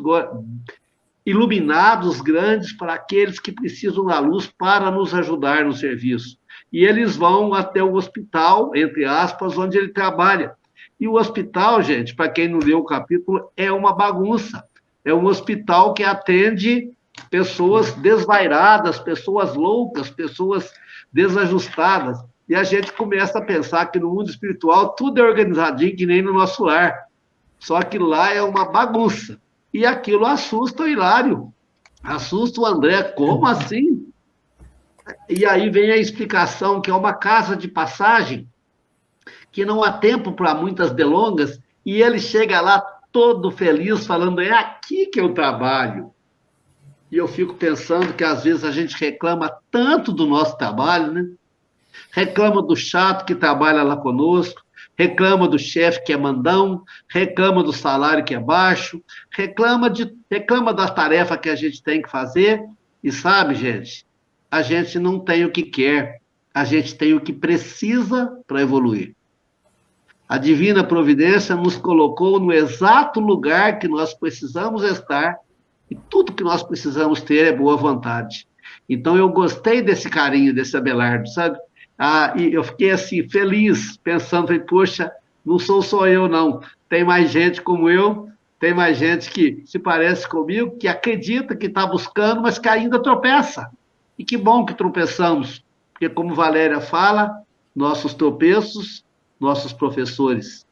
[SPEAKER 2] iluminados grandes para aqueles que precisam da luz para nos ajudar no serviço. E eles vão até o hospital, entre aspas, onde ele trabalha. E o hospital, gente, para quem não leu o capítulo, é uma bagunça. É um hospital que atende pessoas desvairadas, pessoas loucas, pessoas desajustadas. E a gente começa a pensar que no mundo espiritual tudo é organizadinho, que nem no nosso lar. Só que lá é uma bagunça. E aquilo assusta o Hilário, assusta o André. Como assim? E aí vem a explicação, que é uma casa de passagem, que não há tempo para muitas delongas, e ele chega lá todo feliz, falando, é aqui que eu trabalho. E eu fico pensando que, às vezes, a gente reclama tanto do nosso trabalho, né? Reclama do chato que trabalha lá conosco, reclama do chefe que é mandão, reclama do salário que é baixo, reclama da tarefa que a gente tem que fazer. E sabe, gente, a gente não tem o que quer, a gente tem o que precisa para evoluir. A divina providência nos colocou no exato lugar que nós precisamos estar, e tudo que nós precisamos ter é boa vontade. Então, eu gostei desse carinho desse Abelardo, sabe? E eu fiquei assim, feliz, pensando, falei, poxa, não sou só eu, não. Tem mais gente como eu, tem mais gente que se parece comigo, que acredita, que está buscando, mas que ainda tropeça. E que bom que tropeçamos, porque, como Valéria fala, nossos tropeços, nossos professores,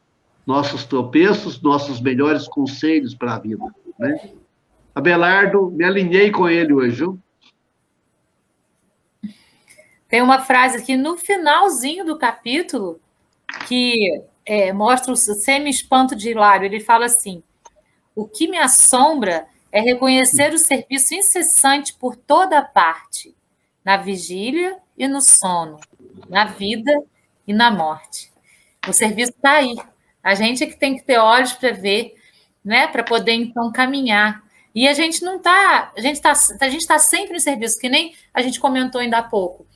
[SPEAKER 2] nossos tropeços, nossos melhores conselhos para a vida, né? Abelardo, me alinhei com ele hoje, viu?
[SPEAKER 1] Tem uma frase aqui no finalzinho do capítulo que mostra o semi-espanto de Hilário. Ele fala assim: o que me assombra é reconhecer o serviço incessante por toda parte, na vigília e no sono, na vida e na morte. O serviço está aí. A gente é que tem que ter olhos para ver, né? Para poder, então, caminhar. E a gente não está... A gente está sempre em serviço, que nem a gente comentou ainda há pouco.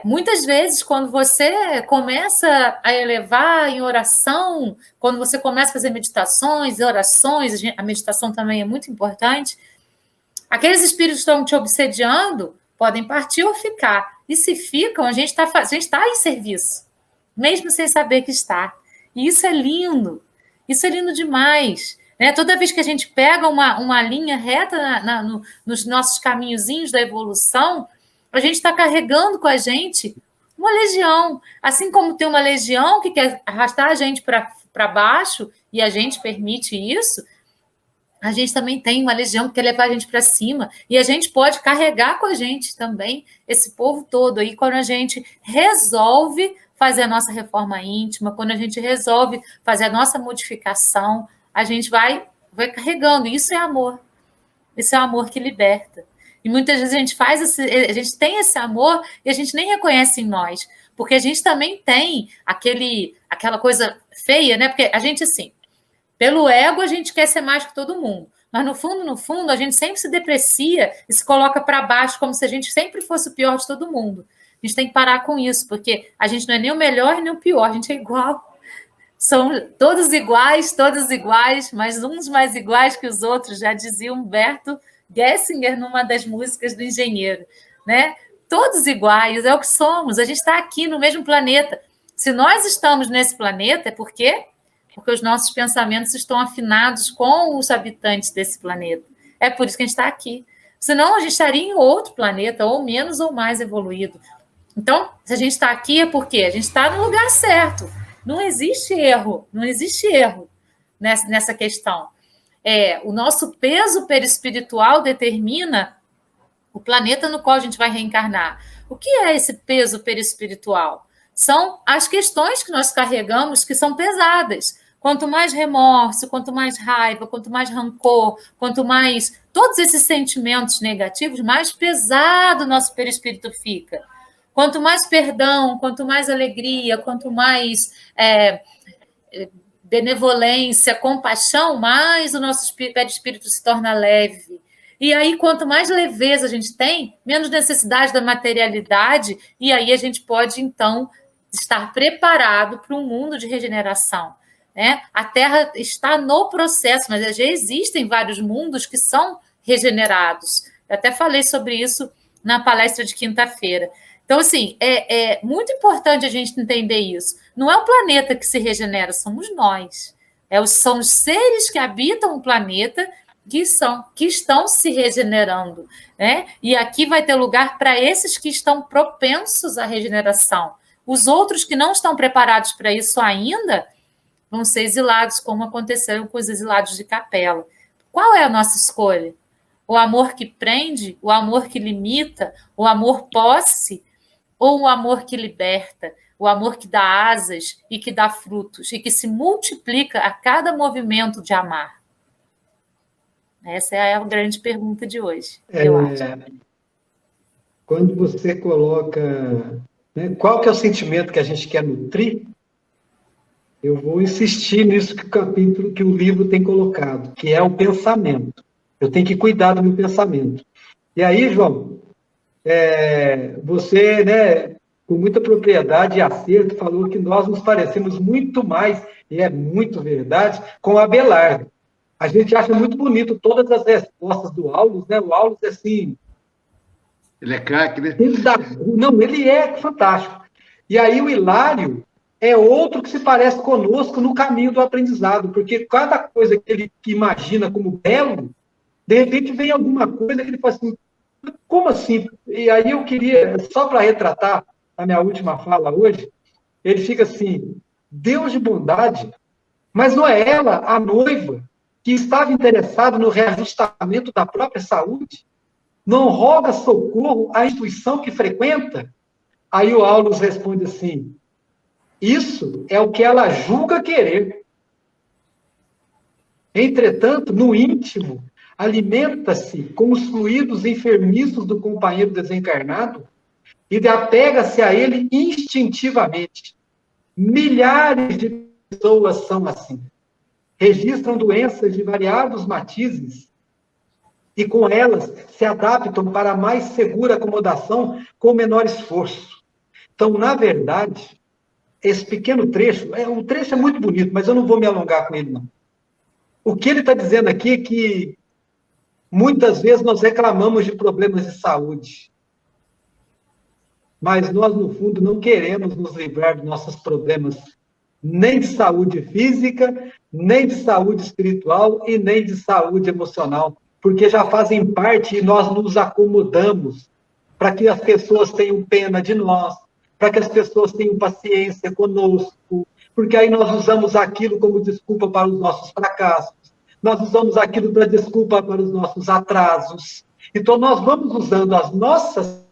[SPEAKER 1] Muitas vezes, quando você começa a elevar em oração, quando você começa a fazer meditações e orações, a meditação também é muito importante, aqueles espíritos que estão te obsediando podem partir ou ficar. E se ficam, a gente está em serviço, mesmo sem saber que está. E isso é lindo demais. Né? Toda vez que a gente pega uma linha reta nos nossos caminhozinhos da evolução, a gente está carregando com a gente uma legião. Assim como tem uma legião que quer arrastar a gente para baixo, e a gente permite isso, a gente também tem uma legião que quer levar a gente para cima. E a gente pode carregar com a gente também esse povo todo aí, quando a gente resolve fazer a nossa reforma íntima, quando a gente resolve fazer a nossa modificação, a gente vai carregando. Isso é amor. Isso é amor que liberta. E muitas vezes a gente tem esse amor e a gente nem reconhece em nós, porque a gente também tem aquela coisa feia, né? Porque a gente, assim, pelo ego a gente quer ser mais que todo mundo, mas no fundo, a gente sempre se deprecia e se coloca para baixo como se a gente sempre fosse o pior de todo mundo. A gente tem que parar com isso, porque a gente não é nem o melhor nem o pior, a gente é igual. São todos iguais, mas uns mais iguais que os outros, já dizia Humberto Gessinger numa das músicas do Engenheiro, né? Todos iguais, é o que somos, a gente está aqui no mesmo planeta. Se nós estamos nesse planeta, é porque os nossos pensamentos estão afinados com os habitantes desse planeta. É por isso que a gente está aqui. Senão a gente estaria em outro planeta, ou menos ou mais evoluído. Então, se a gente está aqui é porque a gente está no lugar certo. Não existe erro nessa questão. O nosso peso perispiritual determina o planeta no qual a gente vai reencarnar. O que é esse peso perispiritual? São as questões que nós carregamos que são pesadas. Quanto mais remorso, quanto mais raiva, quanto mais rancor, quanto mais todos esses sentimentos negativos, mais pesado o nosso perispírito fica. Quanto mais perdão, quanto mais alegria, quanto mais benevolência, compaixão, mais o nosso perispírito se torna leve. E aí, quanto mais leveza a gente tem, menos necessidade da materialidade, e aí a gente pode, então, estar preparado para um mundo de regeneração. Né? A Terra está no processo, mas já existem vários mundos que são regenerados. Eu até falei sobre isso na palestra de quinta-feira. Então, assim, é muito importante a gente entender isso. Não é o planeta que se regenera, somos nós. São os seres que habitam o planeta que estão se regenerando. Né? E aqui vai ter lugar para esses que estão propensos à regeneração. Os outros que não estão preparados para isso ainda vão ser exilados, como aconteceram com os exilados de Capela. Qual é a nossa escolha? O amor que prende? O amor que limita? O amor posse? ou o amor que liberta, o amor que dá asas e que dá frutos e que se multiplica a cada movimento de amar? Essa é a grande pergunta de hoje, eu acho.
[SPEAKER 4] Quando você coloca, né, qual que é o sentimento que a gente quer nutrir, eu vou insistir nisso que o capítulo, que o livro tem colocado, que é o pensamento. Eu tenho que cuidar do meu pensamento. E aí, João, você, né, com muita propriedade e acerto, falou que nós nos parecemos muito mais, e é muito verdade, com Abelardo. A gente acha muito bonito todas as respostas do Aulus, né? O Aulus é assim...
[SPEAKER 2] Ele é craque, né?
[SPEAKER 4] Não, ele é fantástico. E aí o Hilário é outro que se parece conosco no caminho do aprendizado, porque cada coisa que ele imagina como belo, de repente vem alguma coisa que ele fala assim, como assim? E aí eu queria, só para retratar a minha última fala hoje, ele fica assim, Deus de bondade, mas não é ela, a noiva, que estava interessada no reajustamento da própria saúde? Não roga socorro à instituição que frequenta? Aí o Aulus responde assim, isso é o que ela julga querer. Entretanto, no íntimo, alimenta-se com os fluidos enfermiços do companheiro desencarnado e apega-se a ele instintivamente. Milhares de pessoas são assim. Registram doenças de variados matizes e com elas se adaptam para a mais segura acomodação com menor esforço. Então, na verdade, esse pequeno trecho, o trecho é muito bonito, mas eu não vou me alongar com ele, não. O que ele está dizendo aqui é que muitas vezes nós reclamamos de problemas de saúde, mas nós, no fundo, não queremos nos livrar dos nossos problemas nem de saúde física, nem de saúde espiritual e nem de saúde emocional, porque já fazem parte e nós nos acomodamos para que as pessoas tenham pena de nós, para que as pessoas tenham paciência conosco, porque aí nós usamos aquilo como desculpa para os nossos fracassos, nós usamos aquilo para desculpa para os nossos atrasos. Então, nós vamos usando as nossas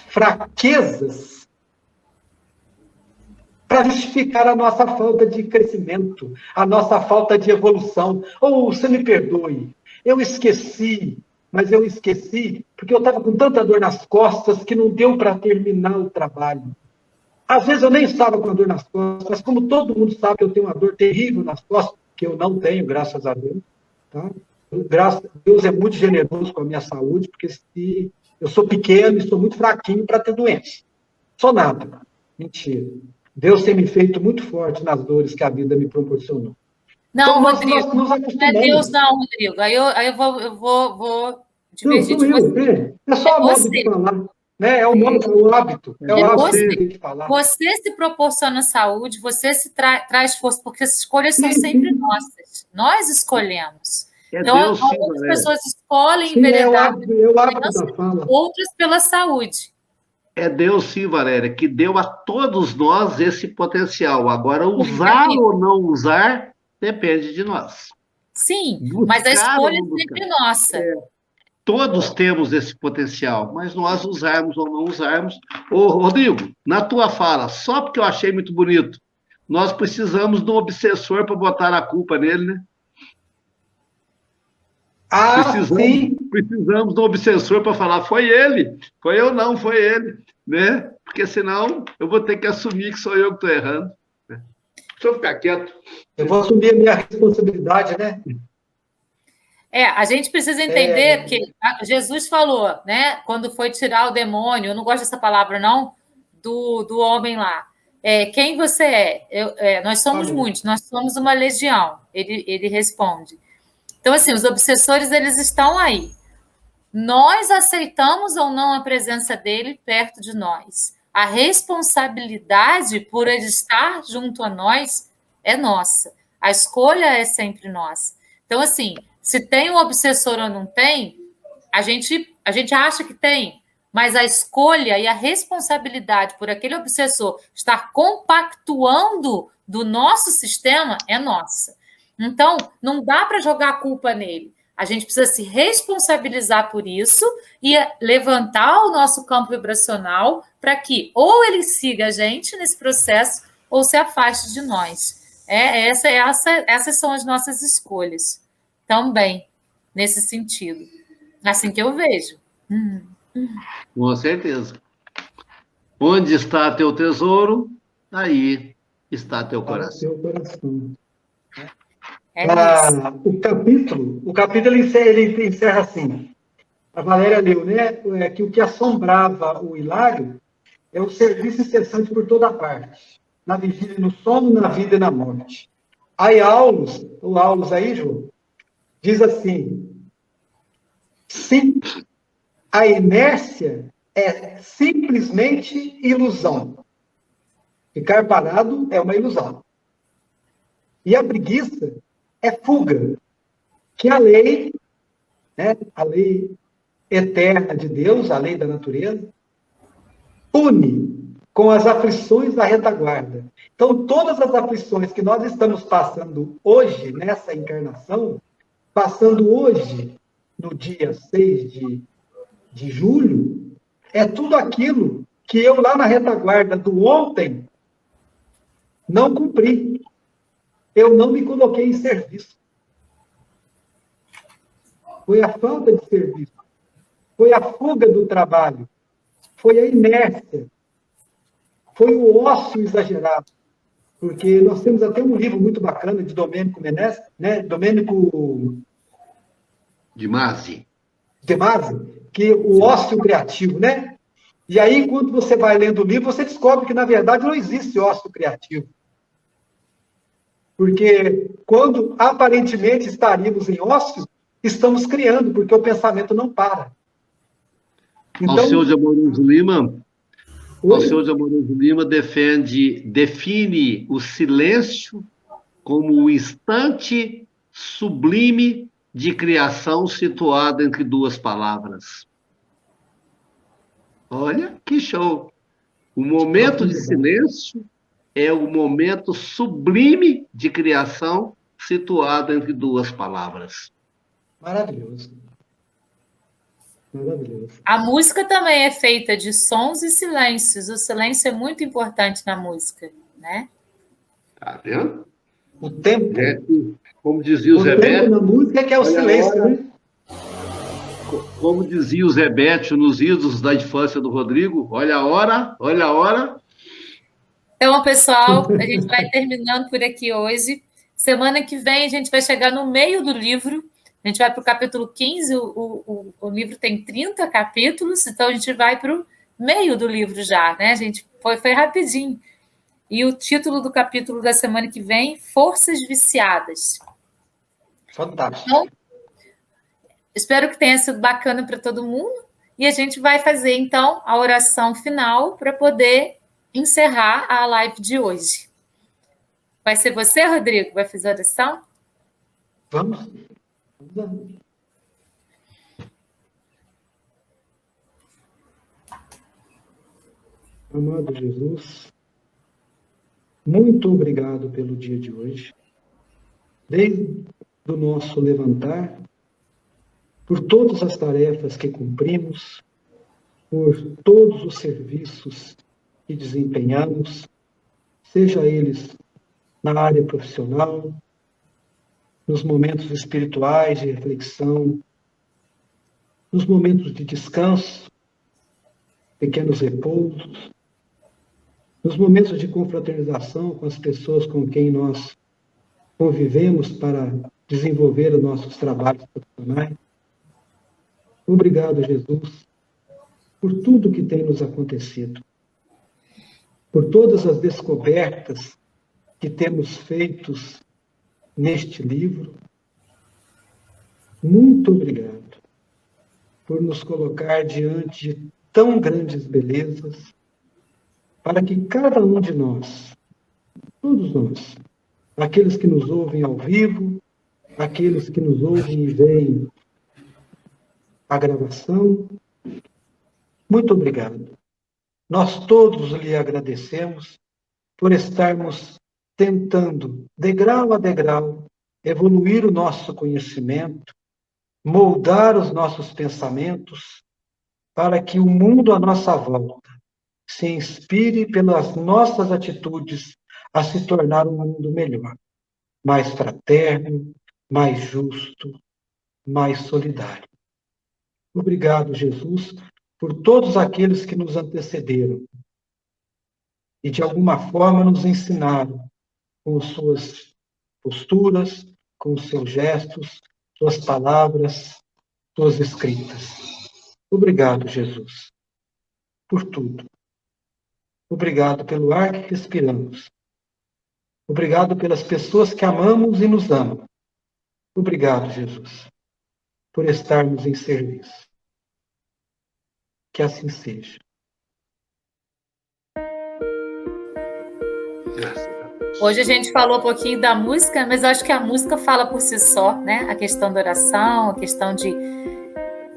[SPEAKER 4] fraquezas para justificar a nossa falta de crescimento, a nossa falta de evolução. Ou, você me perdoe, eu esqueci, mas eu esqueci porque eu estava com tanta dor nas costas que não deu para terminar o trabalho. Às vezes eu nem estava com a dor nas costas, mas como todo mundo sabe que eu tenho uma dor terrível nas costas, que eu não tenho, graças a Deus, tá? Graças a Deus é muito generoso com a minha saúde, porque se eu sou pequeno e sou muito fraquinho para ter doença. Sou nada. Mentira. Deus tem me feito muito forte nas dores que a vida me proporcionou.
[SPEAKER 1] Não,
[SPEAKER 4] então,
[SPEAKER 1] Rodrigo,
[SPEAKER 4] não
[SPEAKER 1] é Deus não, Rodrigo. Aí eu vou divergir de você.
[SPEAKER 4] É só o modo de falar. Né? É o hábito. É o hábito de falar.
[SPEAKER 1] Você se proporciona saúde, você se traz força, porque as escolhas são sempre nossas. Nós escolhemos. Então, algumas pessoas escolhem enveredar, outras pela saúde.
[SPEAKER 2] É Deus, sim, Valéria, que deu a todos nós esse potencial. Agora, usar ou não usar, depende de nós.
[SPEAKER 1] Sim, mas a escolha é sempre nossa.
[SPEAKER 2] Todos temos esse potencial, mas nós usarmos ou não usarmos. Ô, Rodrigo, na tua fala, só porque eu achei muito bonito, nós precisamos de um obsessor para botar a culpa nele, né? Precisamos de um obsessor para falar, foi ele, foi eu não, foi ele, né? Porque senão eu vou ter que assumir que sou eu que estou errando. Né? Deixa eu ficar quieto.
[SPEAKER 4] Eu vou assumir a minha responsabilidade, né?
[SPEAKER 1] A gente precisa entender que Jesus falou, né? Quando foi tirar o demônio, eu não gosto dessa palavra, não, do homem lá. Quem você é? Nós somos muitos, nós somos uma legião. Ele responde. Então, assim, os obsessores, eles estão aí. Nós aceitamos ou não a presença dele perto de nós. A responsabilidade por ele estar junto a nós é nossa. A escolha é sempre nossa. Então, assim, se tem um obsessor ou não tem, a gente acha que tem, mas a escolha e a responsabilidade por aquele obsessor estar compactuando do nosso sistema é nossa. Então, não dá para jogar a culpa nele. A gente precisa se responsabilizar por isso e levantar o nosso campo vibracional para que ou ele siga a gente nesse processo ou se afaste de nós. Essas são as nossas escolhas também, nesse sentido. Assim que eu vejo.
[SPEAKER 2] Com certeza. Onde está teu tesouro, aí está teu coração.
[SPEAKER 4] Teu coração.
[SPEAKER 1] Isso.
[SPEAKER 4] O capítulo ele encerra assim. A Valéria leu, né? Que o que assombrava o Hilário é o serviço incessante por toda parte. Na vigília, no sono, na vida e na morte. Aí o Aulus aí, João, diz assim: sim, a inércia é simplesmente ilusão. Ficar parado é uma ilusão. E a preguiça é fuga, que a lei, né, a lei eterna de Deus, a lei da natureza, pune com as aflições da retaguarda. Então, todas as aflições que nós estamos passando hoje, nessa encarnação, passando hoje, no dia 6 de julho, é tudo aquilo que eu lá na retaguarda do ontem não cumpri. Eu não me coloquei em serviço. Foi a falta de serviço. Foi a fuga do trabalho. Foi a inércia. Foi o ócio exagerado. Porque nós temos até um livro muito bacana de Domênico Menezes, né? Domênico
[SPEAKER 2] De Masi,
[SPEAKER 4] que o ócio criativo, né? E aí, quando você vai lendo o livro, você descobre que, na verdade, não existe ócio criativo. Porque quando aparentemente estaríamos em ócio, estamos criando, porque o pensamento não para. Então,
[SPEAKER 2] Alceu de Amoroso Lima define o silêncio como um instante sublime de criação situado entre duas palavras. Olha que show! O momento de silêncio é o momento sublime de criação situado entre duas palavras.
[SPEAKER 4] Maravilhoso. Maravilhoso.
[SPEAKER 1] A música também é feita de sons e silêncios. O silêncio é muito importante na música, né?
[SPEAKER 2] Tá vendo?
[SPEAKER 4] O tempo.
[SPEAKER 2] Como dizia o Zé
[SPEAKER 4] tempo
[SPEAKER 2] Bétio,
[SPEAKER 4] na música que é o silêncio, né?
[SPEAKER 2] Como dizia o Zé Bétio nos idos da infância do Rodrigo, olha a hora, olha a hora.
[SPEAKER 1] Então, pessoal, a gente vai terminando por aqui hoje. Semana que vem a gente vai chegar no meio do livro. A gente vai para o capítulo 15, o livro tem 30 capítulos, então a gente vai para o meio do livro já, né? A gente foi rapidinho. E o título do capítulo da semana que vem, Forças Viciadas.
[SPEAKER 4] Fantástico.
[SPEAKER 1] Então, espero que tenha sido bacana para todo mundo. E a gente vai fazer, então, a oração final para poder encerrar a live de hoje. Vai ser você, Rodrigo? Vai fazer a oração?
[SPEAKER 4] Vamos. Amado Jesus, muito obrigado pelo dia de hoje. Desde o nosso levantar, por todas as tarefas que cumprimos, por todos os serviços que desempenhamos, seja eles na área profissional, nos momentos espirituais de reflexão, nos momentos de descanso, pequenos repousos, nos momentos de confraternização com as pessoas com quem nós convivemos para desenvolver os nossos trabalhos profissionais. Obrigado, Jesus, por tudo que tem nos acontecido, por todas as descobertas que temos feitos neste livro. Muito obrigado por nos colocar diante de tão grandes belezas, para que cada um de nós, todos nós, aqueles que nos ouvem ao vivo, aqueles que nos ouvem e veem a gravação, muito obrigado. Nós todos lhe agradecemos por estarmos tentando, degrau a degrau, evoluir o nosso conhecimento, moldar os nossos pensamentos para que o mundo à nossa volta se inspire pelas nossas atitudes a se tornar um mundo melhor, mais fraterno, mais justo, mais solidário. Obrigado, Jesus, por todos aqueles que nos antecederam e, de alguma forma, nos ensinaram com suas posturas, com os seus gestos, suas palavras, suas escritas. Obrigado, Jesus, por tudo. Obrigado pelo ar que respiramos. Obrigado pelas pessoas que amamos e nos amam. Obrigado, Jesus, por estarmos em serviço. Que assim seja.
[SPEAKER 1] Hoje a gente falou um pouquinho da música, mas eu acho que a música fala por si só, né? A questão da oração, a questão de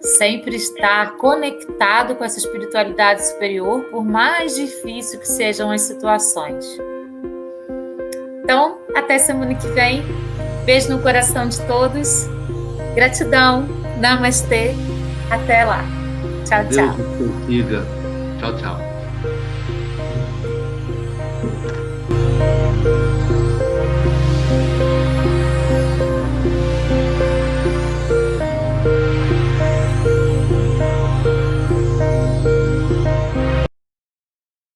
[SPEAKER 1] sempre estar conectado com essa espiritualidade superior, por mais difícil que sejam as situações. Então, até semana que vem. Beijo no coração de todos. Gratidão. Namastê. Até lá. Tchau, tchau.
[SPEAKER 2] Deus te consiga. Tchau, tchau.